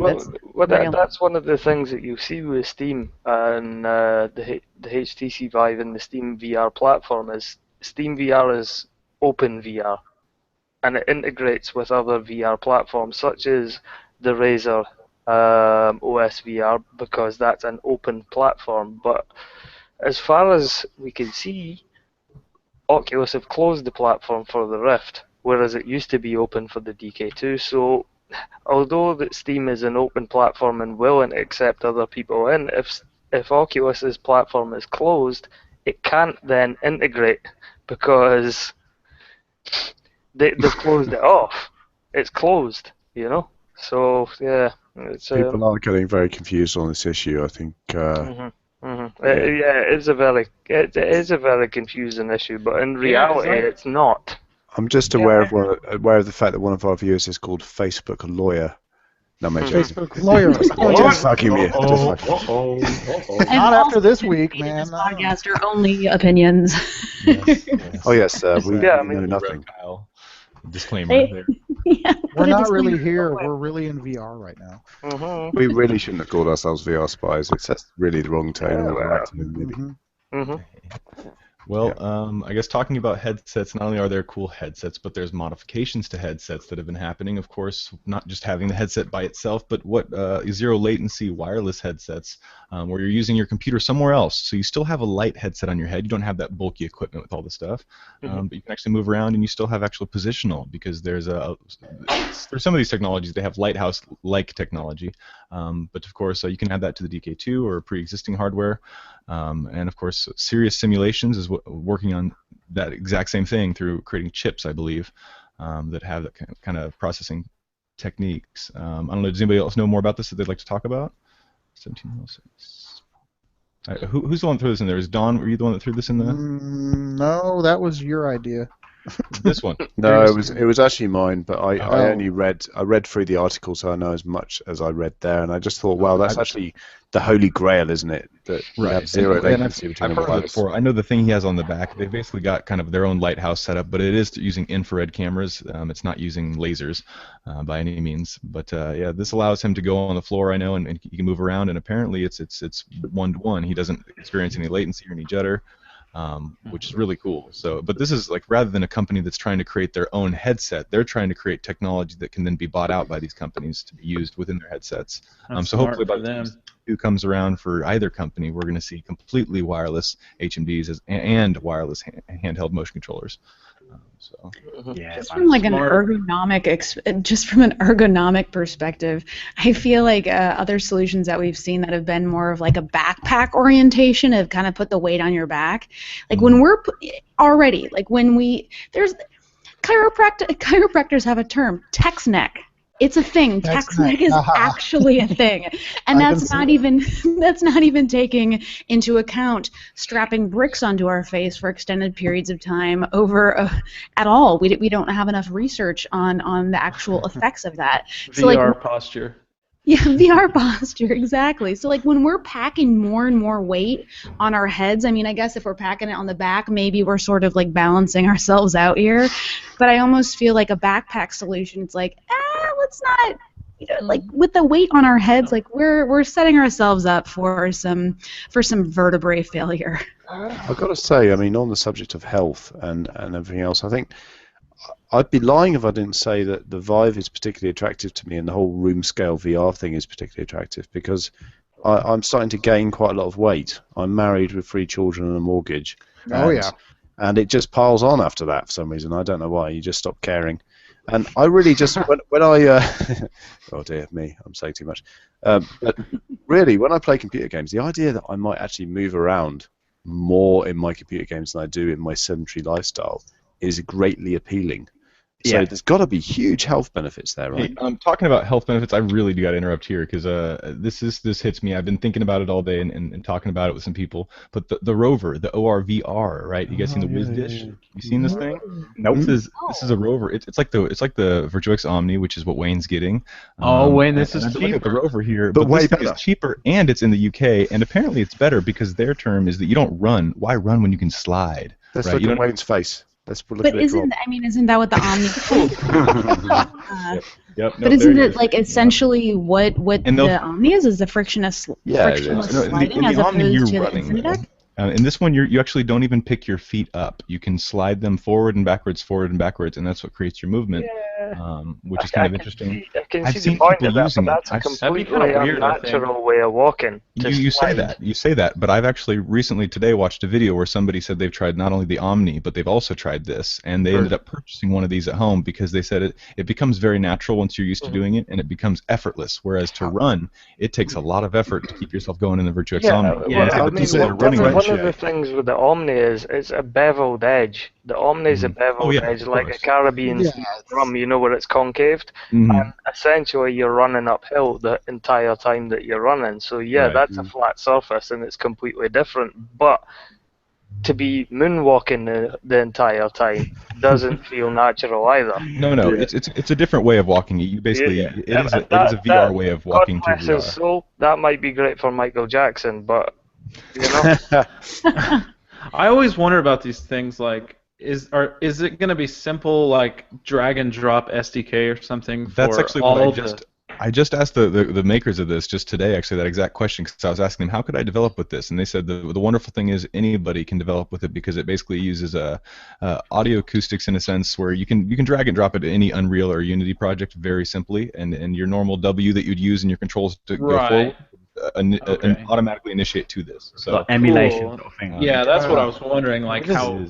that's one of the things that you see with Steam and the HTC Vive and the Steam VR platform is Steam VR is open VR, and it integrates with other VR platforms such as the Razer OS VR because that's an open platform. But as far as we can see, Oculus have closed the platform for the Rift, whereas it used to be open for the DK2. So although that Steam is an open platform and will accept other people in, if Oculus's platform is closed, it can't then integrate because they've closed it off. It's closed, you know. So yeah, people are getting very confused on this issue. I think. Yeah, it is a very confusing issue, but in reality, it's not. I'm just aware of the fact that one of our viewers is called Facebook Lawyer. No, mate, Facebook Lawyer. Just fucking me. Not after this week, man. This podcast are only opinions. Yes. Oh yes, we know nothing. Disclaimer there. We're not really here. We're really in VR right now. We really shouldn't have called ourselves VRSpies. It's really the wrong tone. Well, I guess talking about headsets, not only are there cool headsets, but there's modifications to headsets that have been happening. Of course, not just having the headset by itself, but zero latency wireless headsets where you're using your computer somewhere else. So you still have a light headset on your head. You don't have that bulky equipment with all the stuff, but you can actually move around and you still have actual positional because there's some of these technologies, they have lighthouse-like technology. But of course, you can add that to the DK2 or pre-existing hardware. And of course, Serious Simulations is working on that exact same thing through creating chips, I believe, that have that kind of processing techniques. I don't know, does anybody else know more about this that they'd like to talk about? 1706. Who's the one that threw this in there? Is Don, were you the one that threw this in there? No, that was your idea. This one? No, it was actually mine, but I only read through the article, so I know as much as I read there, and I just thought, wow, that's actually the holy grail, isn't it? That you have zero latency between I've heard it before. I know the thing he has on the back. They've basically got kind of their own lighthouse setup, but it is using infrared cameras. It's not using lasers by any means. But yeah, this allows him to go on the floor, I know, and he can move around. And apparently, it's 1-to-1. He doesn't experience any latency or any jitter. Which is really cool. So, but this is like rather than a company that's trying to create their own headset, they're trying to create technology that can then be bought out by these companies to be used within their headsets. So hopefully by the time who comes around for either company, we're going to see completely wireless HMDs and wireless handheld motion controllers. Just from like an ergonomic perspective, I feel like other solutions that we've seen that have been more of like a backpack orientation have kind of put the weight on your back. Like when we're already there's chiropractors have a term, text neck. It's a thing. Text neck is actually a thing, and that's not even taking into account strapping bricks onto our face for extended periods of time over at all. We don't have enough research on the actual effects of that. VR posture. Yeah, VR posture, exactly. So like when we're packing more and more weight on our heads, I mean, I guess if we're packing it on the back, maybe we're sort of like balancing ourselves out here. But I almost feel like a backpack solution, it's like, let's not, like with the weight on our heads, like we're setting ourselves up for some vertebrae failure. I've got to say, I mean, on the subject of health and everything else, I think I'd be lying if I didn't say that the Vive is particularly attractive to me, and the whole room scale VR thing is particularly attractive because I'm starting to gain quite a lot of weight. I'm married with 3 children and a mortgage. Oh, yeah. And it just piles on after that for some reason. I don't know why. You just stop caring. And I really just, when I, oh dear me, I'm saying too much. But really, when I play computer games, the idea that I might actually move around more in my computer games than I do in my sedentary lifestyle is greatly appealing. So there's got to be huge health benefits there, right? Hey, talking about health benefits, I really do got to interrupt here because this hits me. I've been thinking about it all day and talking about it with some people. But the rover, the ORVR, right? You guys seen the Whiz Dish? You seen this thing? Nope. This is a rover. It's like the VirtuX Omni, which is what Wayne's getting. Wayne, this is cheaper. Look at the rover here, but way this thing better. is cheaper, and it's in the UK, and apparently it's better because their term is that you don't run. Why run when you can slide? Let's right? look at Wayne's face. Let's look But at it. isn't that what the Omni? Yep. But isn't it like essentially what the Omni is? Is the frictionless No, sliding in as the Omni, opposed you're to the running. Infinideck? In this one, you actually don't even pick your feet up. You can slide them forward and backwards, and that's what creates your movement, which is kind of interesting. I can I've see seen the point people of that, using but it. that's a That'd be completely kinda weird, I think. unnatural way of walking. You say that, but I've actually recently today watched a video where somebody said they've tried not only the Omni, but they've also tried this, and they ended up purchasing one of these at home because they said it becomes very natural once you're used to doing it, and it becomes effortless, whereas to run, it takes a lot of effort to keep yourself going in the VirtuX Omni. One of the things with the Omni is it's a beveled edge. The Omni is a beveled edge, like a Caribbean drum, you know, where it's concaved, and essentially you're running uphill the entire time that you're running. So that's a flat surface, and it's completely different. But to be moonwalking the entire time doesn't feel natural either. No, it's a different way of walking. You basically it is a VR way of walking through God bless his soul, that might be great for Michael Jackson, but you know. I always wonder about these things. Like, is it going to be simple, like drag and drop SDK or something? That's for actually all what I just asked the makers of this just today, actually, that exact question, because I was asking them, how could I develop with this? And they said the wonderful thing is anybody can develop with it because it basically uses audio acoustics in a sense where you can drag and drop it to any Unreal or Unity project very simply, and your normal W that you'd use in your controls to go forward. Automatically initiate to this. So like emulation sort of thing. Yeah, that's what I was wondering. Like how.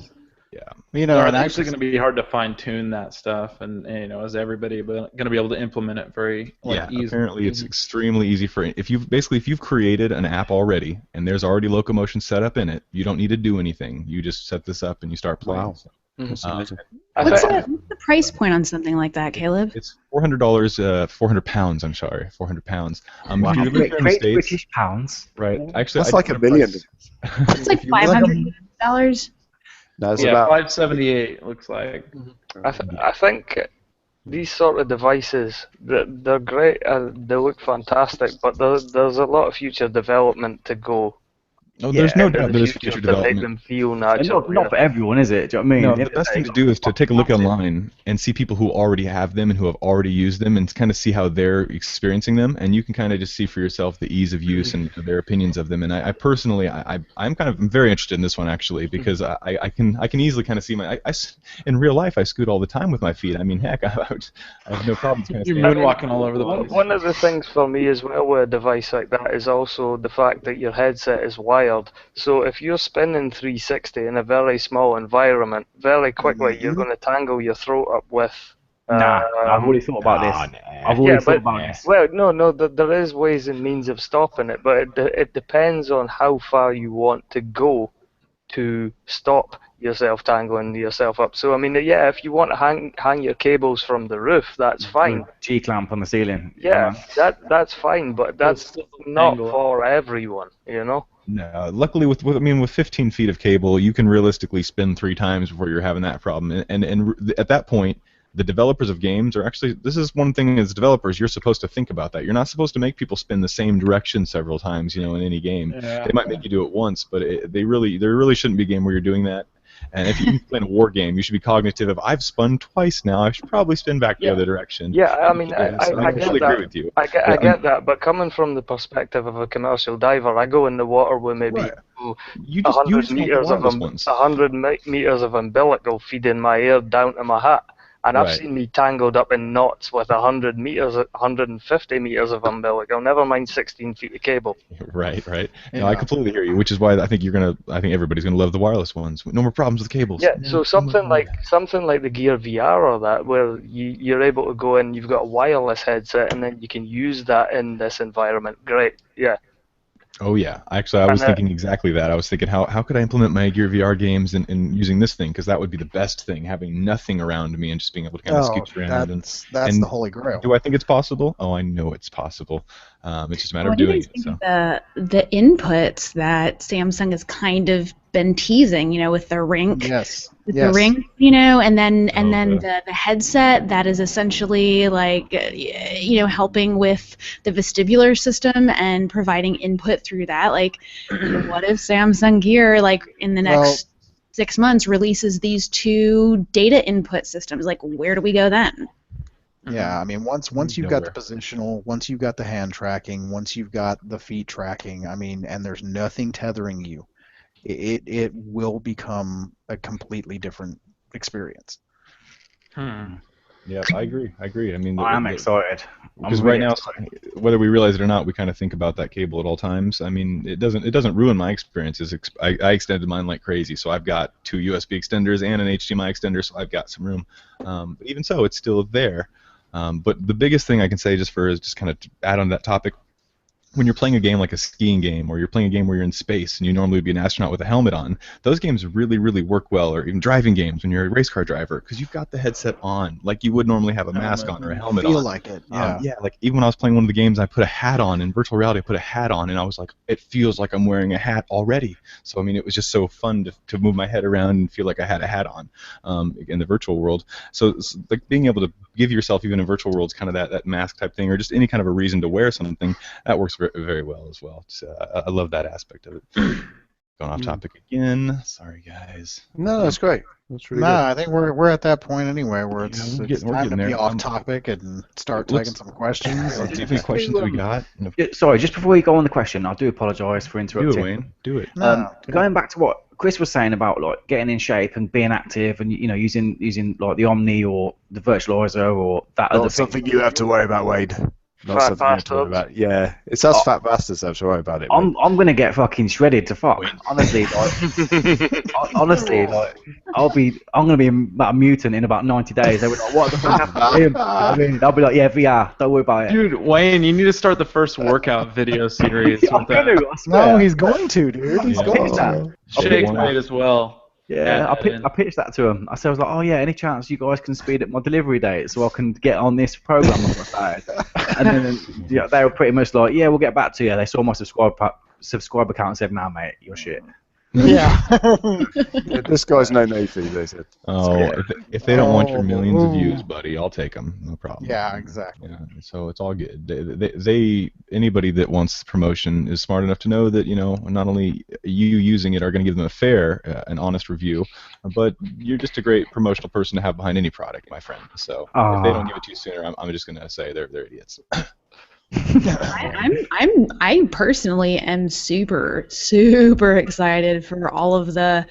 You know, it's actually going to be hard to fine tune that stuff, and you know, is everybody going to be able to implement it very easily? Apparently it's extremely easy for if you've created an app already and there's already locomotion set up in it, you don't need to do anything. You just set this up and you start playing. Wow. What's the price point on something like that, Caleb? It's $400, 400 pounds. I'm sorry, 400 pounds. If you live here in the States, British pounds, right? Actually, that's like $1 million. It's like $500. No, it's about about 578. Looks like. I think these sort of devices, they're great. They look fantastic, but there's a lot of future development to go. No, there's no doubt there's future to development. make them feel natural. Not for everyone, is it? Do you know what I mean? No, the best thing to do is to take a look online and see people who already have them and who have already used them and kind of see how they're experiencing them, and you can kind of just see for yourself the ease of use and their opinions of them. And I personally, I'm very interested in this one actually because I can easily kind of see in real life I scoot all the time with my feet. I mean, heck, I have no problems. Kind of You're moonwalking all over the place. One of the things for me as well with a device like that is also the fact that your headset is wired. So if you're spinning 360 in a very small environment, very quickly you're going to tangle your throat up with. I've already thought about this. I've already thought about this. Well, no, there is ways and means of stopping it, but it depends on how far you want to go to stop yourself tangling yourself up. So I mean, if you want to hang your cables from the roof, that's fine. G-clamp on the ceiling. Yeah, that's fine, but that's not for everyone, you know. No, luckily with 15 feet of cable, you can realistically spin 3 times before you're having that problem. And at that point, the developers of games are actually, this is one thing as developers, you're supposed to think about that. You're not supposed to make people spin the same direction several times, in any game. Yeah. They might make you do it once, but there really shouldn't be a game where you're doing that. And if you're playing a war game, you should be cognitive of, I've spun twice now, I should probably spin back the other direction. Yeah, I mean, I completely get that. agree with you. I get that, but coming from the perspective of a commercial diver, I go in the water with maybe 100 meters of umbilical feeding my air down to my hat. And I've Right. seen me tangled up in knots with 100 meters, 150 meters of umbilical, never mind 16 feet of cable. Right, right. No, Yeah. I completely hear you, which is why I think everybody's gonna love the wireless ones. No more problems with cables. Yeah, so something like the Gear VR or that, where you're able to go in, you've got a wireless headset, and then you can use that in this environment. Great, yeah. Oh yeah, actually, I was thinking exactly that. I was thinking, how could I implement my Gear VR games in using this thing? Because that would be the best thing, having nothing around me and just being able to kind of scooch around. That's and the holy grail. do I think it's possible? Oh, I know it's possible. It's just a matter of doing it. So. The inputs that Samsung has kind of been teasing, with the Ring. Yes. The Ring, and then the headset that is essentially like, helping with the vestibular system and providing input through that. Like, what if Samsung Gear, like, in the next 6 months releases these two data input systems? Like, where do we go then? Yeah, I mean, once you've got the positional, once you've got the hand tracking, once you've got the feet tracking, I mean, and there's nothing tethering you, it will become a completely different experience. Yeah, I agree. I mean, I'm excited. Because right now, whether we realize it or not, we kind of think about that cable at all times. I mean, it doesn't ruin my experiences. I extended mine like crazy, so I've got 2 USB extenders and an HDMI extender, so I've got some room. But even so, it's still there. But the biggest thing I can say just kind of to add on that topic, when you're playing a game like a skiing game, or you're playing a game where you're in space and you normally would be an astronaut with a helmet on, those games really, really work well, or even driving games when you're a race car driver, because you've got the headset on, like you would normally have a mask on or a helmet on. Feel like it, yeah. Yeah, like even when I was playing one of the games, I put a hat on. In virtual reality, I put a hat on, and I was like, it feels like I'm wearing a hat already. So, I mean, it was just so fun to move my head around and feel like I had a hat on in the virtual world. So, like, being able to give yourself, even in virtual worlds, kind of that mask type thing, or just any kind of a reason to wear something, that works very, very well as well. So, I love that aspect of it. Going off topic again. Sorry, guys. No, that's great. That's really good. I think we're at that point anyway where it's we're time to getting be there. off topic and start taking some questions. Let's see if any questions we got. Sorry, just before you go on the question, I do apologise for interrupting. Do it, Wayne. Do it. Going back to what Chris was saying about like getting in shape and being active, and using like the Omni or the virtualizer or that other Not thing. something you have to worry about, Wade. Not Fat something you have to worry bastards. about. Yeah, it's us fat bastards that have to worry about it. I'm gonna get fucking shredded to fuck. Honestly, I'm gonna be a mutant in about 90 days. They were like, what the fuck happened to him? I mean, I'll be like, yeah, VR, don't worry about it. Dude, Wayne, you need to start the first workout video series. I'm with that. gonna, I swear. No, he's going to, dude. He's going to. Shake made as well. Yeah, I pitched that to him. I was like, oh yeah, any chance you guys can speed up my delivery date so I can get on this program on my side? And then they were pretty much like, yeah, we'll get back to you. They saw my subscriber account and said, nah, mate, you're shit. Yeah. This guy's no fee, they said. Oh, if they don't want your millions of views, buddy, I'll take them. No problem. Yeah, exactly. Yeah, so it's all good. Anybody that wants promotion is smart enough to know that not only you using it are going to give them a fair and honest review, but you're just a great promotional person to have behind any product, my friend. So if they don't give it to you sooner, I'm just going to say they're idiots. I personally am super excited for all of the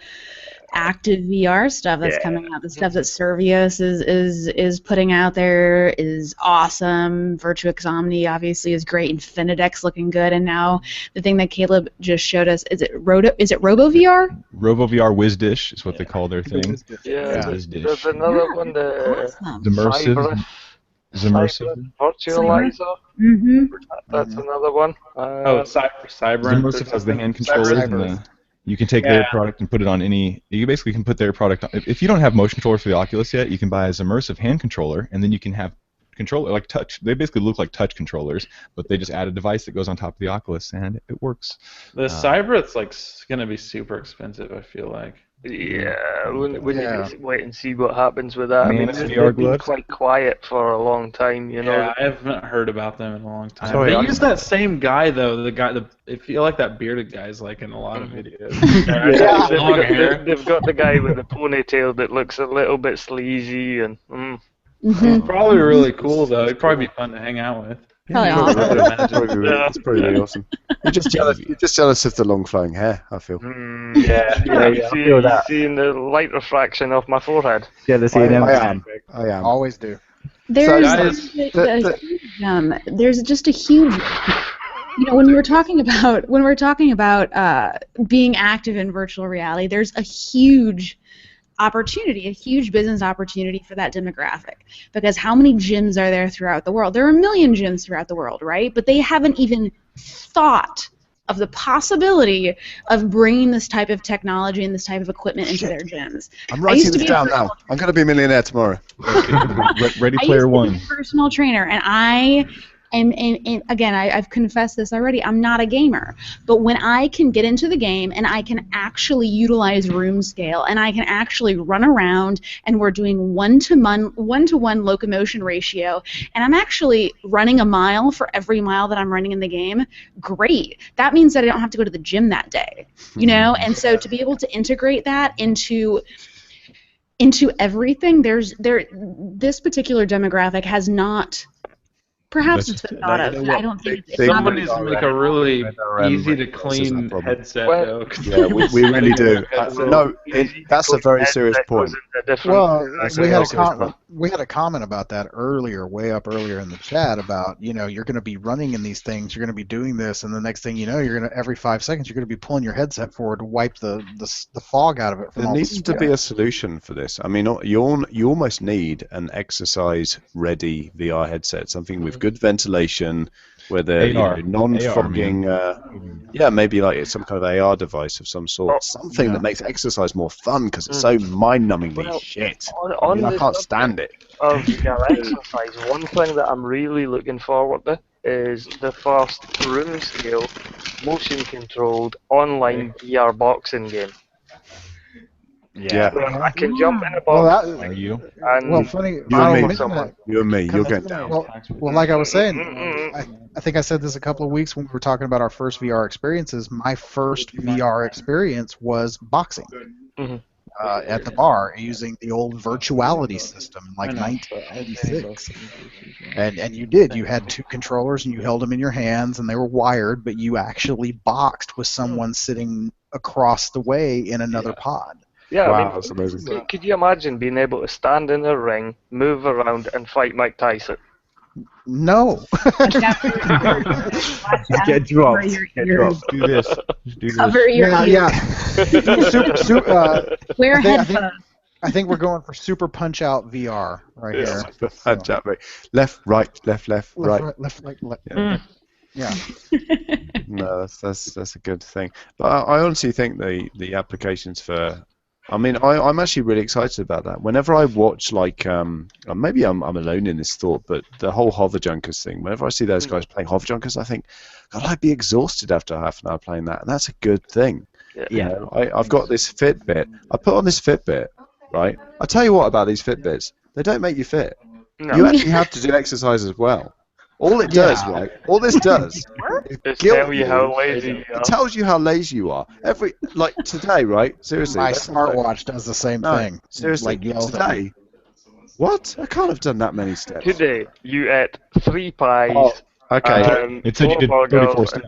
active VR stuff that's coming out. The stuff that Servius is putting out there is awesome. Virtuix Omni obviously is great. Infinidex looking good, and now the thing that Caleb just showed us is it RoboVR? RoboVR WizDish is what they call their thing. Yeah, WizDish. there's another one, the Immersive. Virtualizer. Mm-hmm. That's another one. Cyber. Immersive has the hand controllers, and you can take their product and put it on any. You basically can put their product on. If you don't have motion controller for the Oculus yet, you can buy a Immersive hand controller, and then you can have controller like touch. They basically look like touch controllers, but they just add a device that goes on top of the Oculus, and it works. The Cyber's like gonna be super expensive, I feel like. Yeah, we need to wait and see what happens with that. I mean, VR they've been gloves? quite quiet for a long time, Yeah, I haven't heard about them in a long time. Sorry, They use that same guy though. I feel like that bearded guy's like in a lot of videos. They've got the guy with the ponytail that looks a little bit sleazy and. Probably really cool though. He'd probably be fun to hang out with. Probably Probably awesome. really- it's probably really awesome. You're just jealous of the long flowing hair, I feel. Yeah, I feel that. Seeing the light refraction off my forehead. Jealousy and I envy. am. Always do. There's That there's just a huge, when we're talking about being active in virtual reality, there's a huge opportunity, a huge business opportunity for that demographic. Because how many gyms are there throughout the world? There are a million gyms throughout the world, right? But they haven't even thought of the possibility of bringing this type of technology and this type of equipment into their gyms. I'm writing this down now. I'm going to be a millionaire tomorrow. Ready Player One. I used to be a personal trainer, and and again, I've confessed this already, I'm not a gamer. But when I can get into the game and I can actually utilize room scale and I can actually run around and we're doing one-to-one locomotion ratio and I'm actually running a mile for every mile that I'm running in the game, great. That means that I don't have to go to the gym that day, And so to be able to integrate that into everything, this particular demographic has not. Perhaps it's been thought of. I don't think it's Someone needs to make a really easy to clean headset, though. Yeah, we really do. That's a very serious point. Well, we had a comment about that earlier, way up earlier in the chat about, you're going to be running in these things, you're going to be doing this, and the next thing you know, you're going to every 5 seconds you're going to be pulling your headset forward to wipe the fog out of it. There needs to be a solution for this. I mean, you almost need an exercise-ready VR headset, something with good ventilation, where they're non-fogging. Maybe like some kind of AR device of some sort, something that makes exercise more fun because it's so mind-numbingly shit. I can't stand it. Of exercise, one thing that I'm really looking forward to is the first room scale, motion-controlled online VR boxing game. Yeah. I can jump in a box. Are you? Funny. You and me. You'll get down. Well, like I was saying, I think I said this a couple of weeks when we were talking about our first VR experiences. My first VR experience was boxing at the bar using the old virtuality system, like 1986. And you had two controllers and you held them in your hands and they were wired, but you actually boxed with someone sitting across the way in another pod. Yeah, wow, that's amazing. Could you imagine being able to stand in a ring, move around, and fight Mike Tyson? No. Get dropped. Do this. Cover your wear headphones. I think we're going for Super Punch Out VR right here. Punch out, left, right, left, right. Left, right. Yeah. No, that's a good thing. But I honestly think the applications for. I mean, I'm actually really excited about that. Whenever I watch, maybe I'm alone in this thought, but the whole hover junkers thing, whenever I see those guys playing hover junkers, I think, God, I'd be exhausted after half an hour playing that, and that's a good thing. Yeah. I've got this Fitbit. I put on this Fitbit, right? I tell you what about these Fitbits. They don't make you fit. No. You actually have to do exercise as well. All it does, right? All this does is tell you how lazy you are. It tells you how lazy you are. Today, right? Seriously. My smartwatch does the same thing. Seriously, today. What? I can't have done that many steps. Today, you ate 3 pies. Oh, okay. It said you did 34 steps.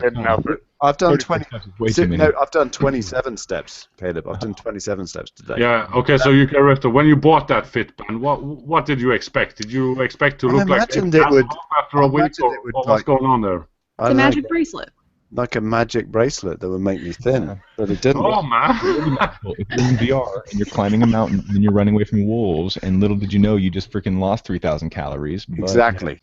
I've done 20. Way too many. No, I've done 27 steps, Caleb. I've done 27 steps today. Yeah. Okay. So UKRifter, when you bought that Fitband, what did you expect? Did you expect to look like it would after a week, or what's going on there? It's a magic bracelet. Like a magic bracelet that would make me thin, but it didn't. Oh man! If you're in VR and you're climbing a mountain and you're running away from wolves, and little did you know you just freaking lost 3,000 calories. Exactly.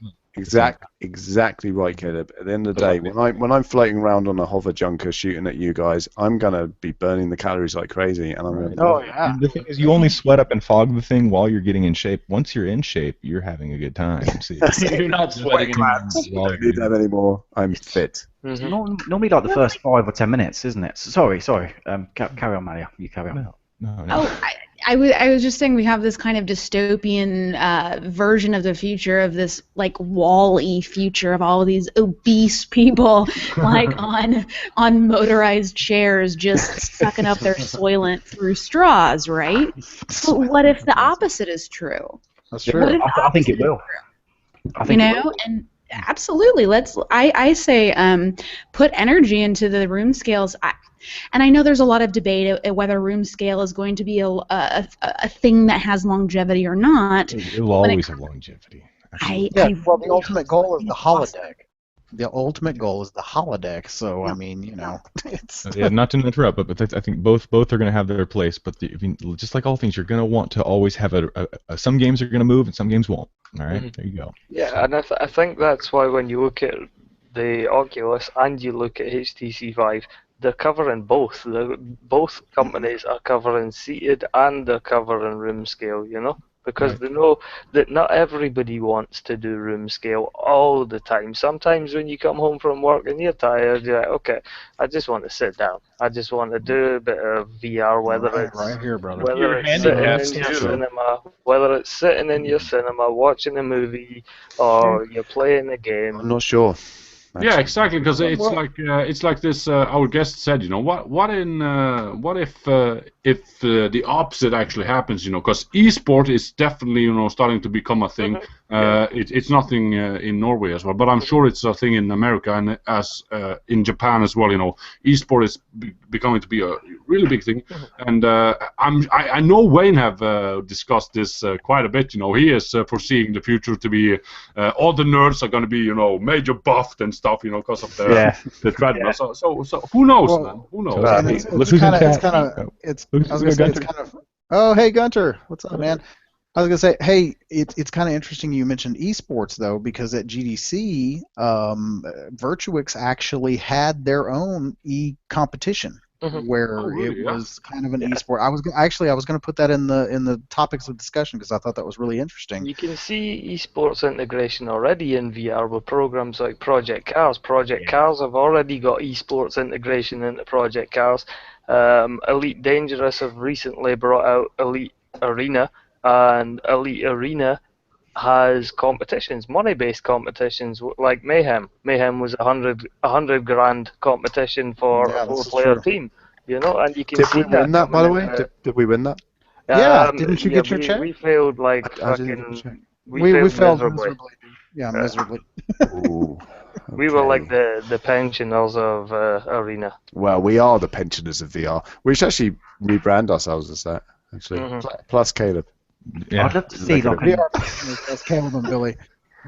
Exactly right, Caleb. At the end of the day, when I'm floating around on a hover junker shooting at you guys, I'm gonna be burning the calories like crazy, and I'm gonna. Oh yeah. And the thing is, you only sweat up and fog the thing while you're getting in shape. Once you're in shape, you're having a good time. See, You're not sweating I don't need that anymore. I'm fit. Normally like the first 5 or 10 minutes, isn't it? Sorry. Carry on, Malia. You carry on. No. Oh, I was just saying we have this kind of dystopian version of the future of this like Wall-E future of all of these obese people like on motorized chairs just sucking up their soylent through straws, right? But what if the opposite is true? That's true. I think it will. Absolutely. I say put energy into the room scales. And I know there's a lot of debate whether room scale is going to be a thing that has longevity or not. It will always have longevity. Well, the ultimate goal is the holodeck. The ultimate goal is the holodeck. So I mean, it's not to interrupt, but I think both are going to have their place. But just like all things, you're going to want to always have some games are going to move and some games won't. All right, There you go. Yeah, and I think that's why when you look at the Oculus and you look at HTC Vive, they're covering both. Both companies are covering seated and they're covering room scale. Because they know that not everybody wants to do room scale all the time. Sometimes when you come home from work and you're tired, you're like, okay, I just want to sit down. I just want to do a bit of VR, whether it's sitting in your cinema, watching a movie, or you're playing a game. I'm not sure. Actually. Yeah, exactly, because it's like this. Our guest said, what if the opposite actually happens, because esport is definitely starting to become a thing. It's nothing in Norway as well, but I'm sure it's a thing in America and as in Japan as well. Esport is becoming to be a really big thing, and I know Wayne have discussed this quite a bit. He is foreseeing the future to be all the nerds are going to be major buffed and stuff, because of the treadmill. So who knows, man? Who knows? Oh, hey Gunter, what's up, man? I was gonna say, hey, it's kind of interesting you mentioned esports though, because at GDC, Virtuix actually had their own competition where it was kind of an esport. I was going to put that in the topics of discussion because I thought that was really interesting. You can see esports integration already in VR with programs like Project Cars. Project Cars have already got esports integration into Project Cars. Elite Dangerous have recently brought out Elite Arena, and Elite Arena has competitions, money-based competitions like Mayhem. Mayhem was a 100 grand competition for a 4-player team, and you can see Did we win that, by the way? Did we win that? Yeah, didn't you get your check? We failed like we failed miserably. Yeah, miserably. Ooh, okay. We were like the pensioners of Arena. Well, we are the pensioners of VR. We should actually rebrand ourselves as that, actually. Plus Caleb. Yeah. I'd love to see that's Caleb and Billy.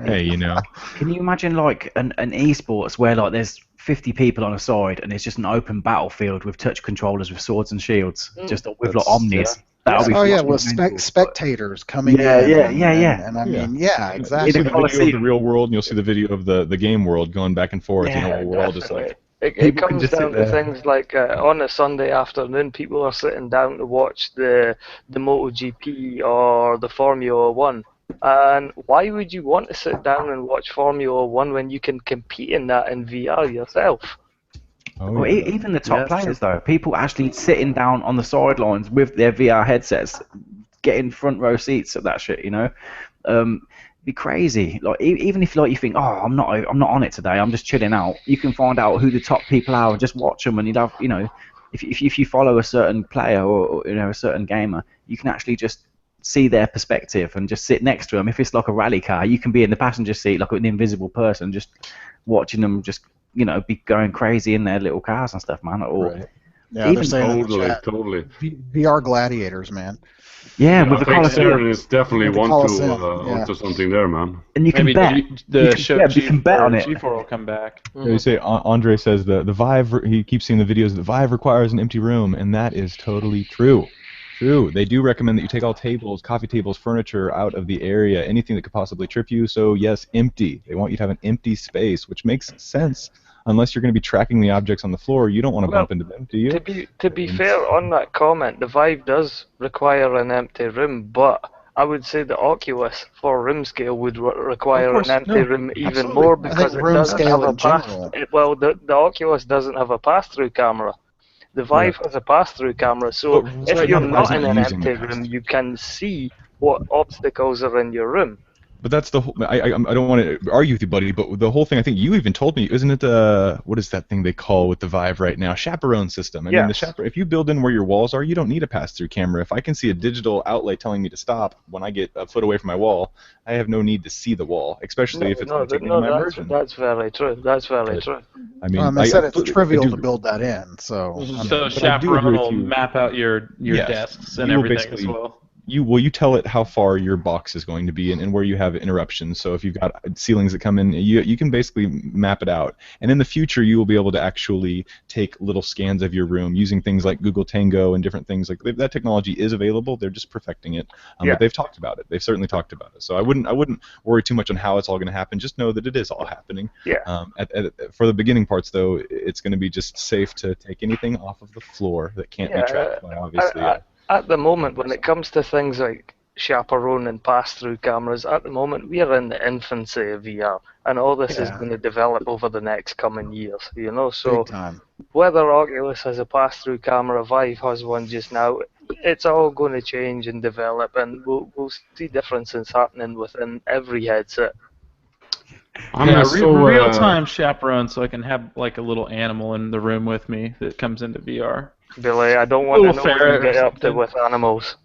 Hey, Can you imagine an esports where there's 50 people on a side and it's just an open battlefield with touch controllers with swords and shields, just with omnis. With spectators coming in. Yeah. And I mean, exactly. You'll see the video of the real world and you'll see the video of the game world going back and forth. We're all just like. It comes down to things like on a Sunday afternoon, people are sitting down to watch the MotoGP or the Formula 1. And why would you want to sit down and watch Formula 1 when you can compete in that in VR yourself? Even the top players, though, people actually sitting down on the sidelines with their VR headsets, getting front row seats of that shit, be crazy. Even if you think, I'm not on it today, I'm just chilling out. You can find out who the top people are and just watch them, and you'd have, if you follow a certain player or a certain gamer, you can actually just see their perspective and just sit next to them. If it's like a rally car, you can be in the passenger seat like an invisible person, just watching them, just be going crazy in their little cars and stuff, man. Or yeah, even totally. VR gladiators, man. Yeah, with the Coliseum is definitely onto something there, man. And you can bet. You can bet on it. G4 will come back. You say Andre says the Vive. He keeps seeing the videos. The Vive requires an empty room, and that is totally true. They do recommend that you take all tables, coffee tables, furniture out of the area, anything that could possibly trip you. So yes, empty. They want you to have an empty space, which makes sense. Unless you're going to be tracking the objects on the floor, you don't want to bump into them, do you? To be fair on that comment, the Vive does require an empty room, but I would say the Oculus for room scale would require an empty room even more because it doesn't have a the Oculus doesn't have a pass-through camera. The Vive has a pass-through camera, so if you're not in an empty room, you can see what obstacles are in your room. But that's the whole. I don't want to argue with you, buddy. But the whole thing, I think you even told me, isn't it? What is that thing they call with the Vive right now? Chaperone system. I mean, if you build in where your walls are, you don't need a pass-through camera. If I can see a digital outlay telling me to stop when I get a foot away from my wall, I have no need to see the wall, especially if it's going to take me to my immersion. That's very true. That's very true. I mean, they said it's trivial to build that in. So Chaperone will map out your desks and everything as well. You tell it how far your box is going to be and where you have interruptions. So if you've got ceilings that come in, you can basically map it out. And in the future, you will be able to actually take little scans of your room using things like Google Tango and different things. Like that technology is available. They're just perfecting it. But they've talked about it. They've certainly talked about it. So I wouldn't worry too much on how it's all going to happen. Just know that it is all happening. Yeah. For the beginning parts, though, it's going to be just safe to take anything off of the floor that can't be tracked by, obviously. At the moment, when it comes to things like chaperone and pass-through cameras, at the moment we are in the infancy of VR, and all this is going to develop over the next coming years. So whether Oculus has a pass-through camera, Vive has one just now, it's all going to change and develop, and we'll see differences happening within every headset. Real-time chaperone, so I can have like a little animal in the room with me that comes into VR. Billy, I don't want to know what you get up to with animals.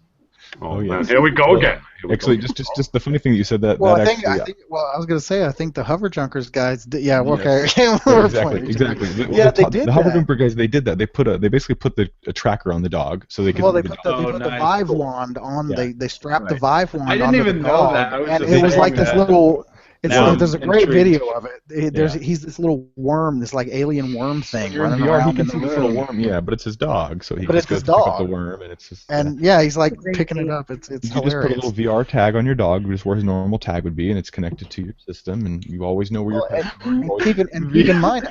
Oh yeah, here we go again. Actually, just the funny thing that you said that. Well, I was going to say, I think the Hover Junkers guys did. Yeah, okay. Exactly. The Hover Jumper guys, they did that. They basically put a tracker on the dog, so they could. Well, they put the Vive wand on. They strapped the Vive wand. I didn't even know that. And it was like this little. There's a great video of it. He's this little worm, this like alien worm thing running around in the little worm. Yeah, but it's his dog, so he just goes pick up the worm, and it's just. And he's like picking it up. It's hilarious. You just put a little VR tag on your dog, just where his normal tag would be, and it's connected to your system, and you always know where your pet is. Keep in mind,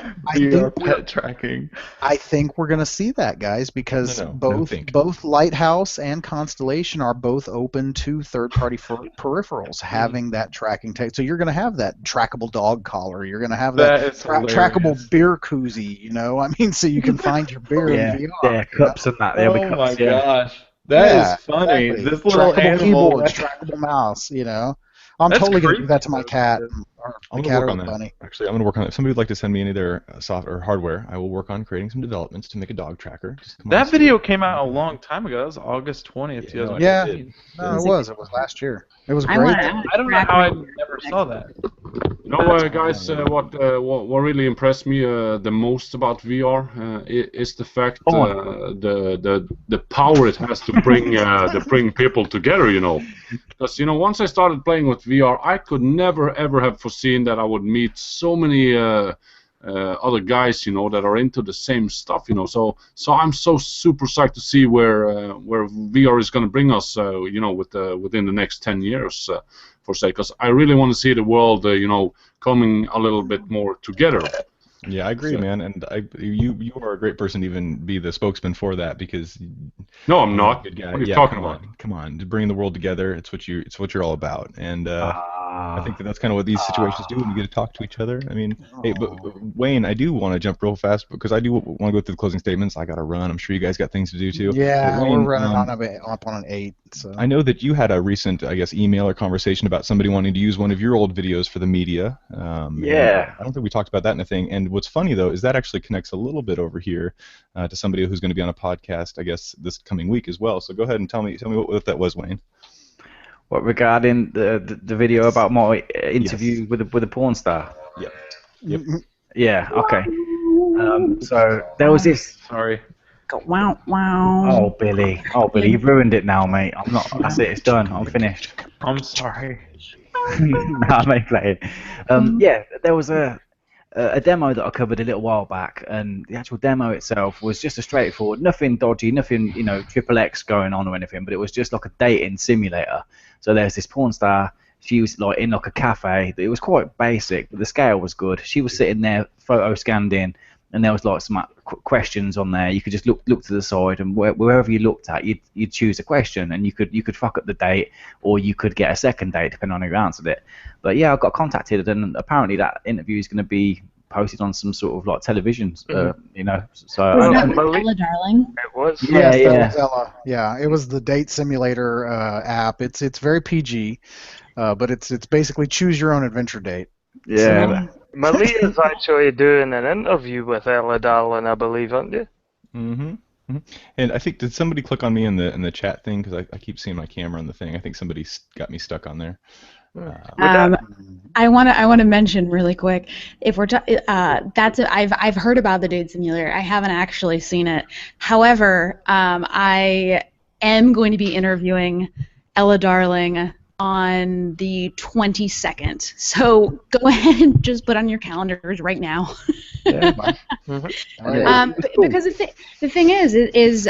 pet tracking. I think we're gonna see that, guys, because both Lighthouse and Constellation are both open to third-party peripherals having that tracking tag. So you're gonna have that trackable dog collar. You're going to have that trackable beer koozie, I mean, so you can find your beer in VR. Yeah, cups and that. Oh my gosh. That is funny. Exactly. This little trackable animal. Keyboards, trackable mouse, I'm totally going to do that to my cat. I'm going to work on that. Bunny. Actually, I'm going to work on it. If somebody would like to send me any of their software or hardware, I will work on creating some developments to make a dog tracker. That video came out a long time ago. That was August 20th, 2018. Yeah, no, it was last year. It was great. I don't know how I never saw that. Guys, what really impressed me the most about VR is the fact the power it has to bring people together. Because once I started playing with VR, I could never ever have foreseen that I would meet so many other guys, that are into the same stuff, So I'm so super psyched to see where VR is going to bring us, within the next 10 years, because I really want to see the world, coming a little bit more together. Yeah, I agree, man, and you are a great person to even be the spokesman for that, because. No, I'm not. What are you talking about? Come on, to bring the world together. It's what you're all about, and I think that's kind of what these situations do when you get to talk to each other. I mean, hey, but Wayne, I do want to jump real fast because I do want to go through the closing statements. I got to run. I'm sure you guys got things to do too. Yeah, Wayne, we're running up on an 8. So. I know that you had a recent, email or conversation about somebody wanting to use one of your old videos for the media. Yeah. I don't think we talked about that in a thing. And what's funny though is that actually connects a little bit over here to somebody who's going to be on a podcast, I guess, this coming week as well. So go ahead and tell me what that was, Wayne. What, regarding the video about my interview with a porn star? Yep. Yeah. Okay. So there was this. Sorry. Wow. Oh, Billy, you've ruined it now, mate. I'm not. That's it. It's done. I'm finished. I'm sorry. No, I may play it. Yeah, there was a demo that I covered a little while back, and the actual demo itself was just a straightforward, nothing dodgy, nothing XXX going on or anything, but it was just like a dating simulator. So there's this porn star. She was like in like a cafe. It was quite basic, but the scale was good. She was sitting there, photo scanned in, and there was like some questions on there. You could just look to the side, and wherever you looked at, you'd choose a question, and you could fuck up the date, or you could get a second date depending on who answered it. But yeah, I got contacted, and apparently that interview is going to be posted on some sort of like television, you know. So Was that Malia- Ella Darling? It was. Yeah, Yes, yeah. that was Ella. Yeah, it was the date simulator app. It's very PG, but it's basically choose your own adventure date. yeah. Malia's actually doing an interview with Ella Darling, I believe, aren't you? Mm-hmm. And I think, did somebody click on me in the chat thing? Because I keep seeing my camera on the thing. I think somebody got me stuck on there. I want to mention really quick, if we're I've heard about the Date Simulator. I haven't actually seen it. However, I am going to be interviewing Ella Darling on the 22nd. So go ahead and just put on your calendars right now. Yeah. All right. Because the thing is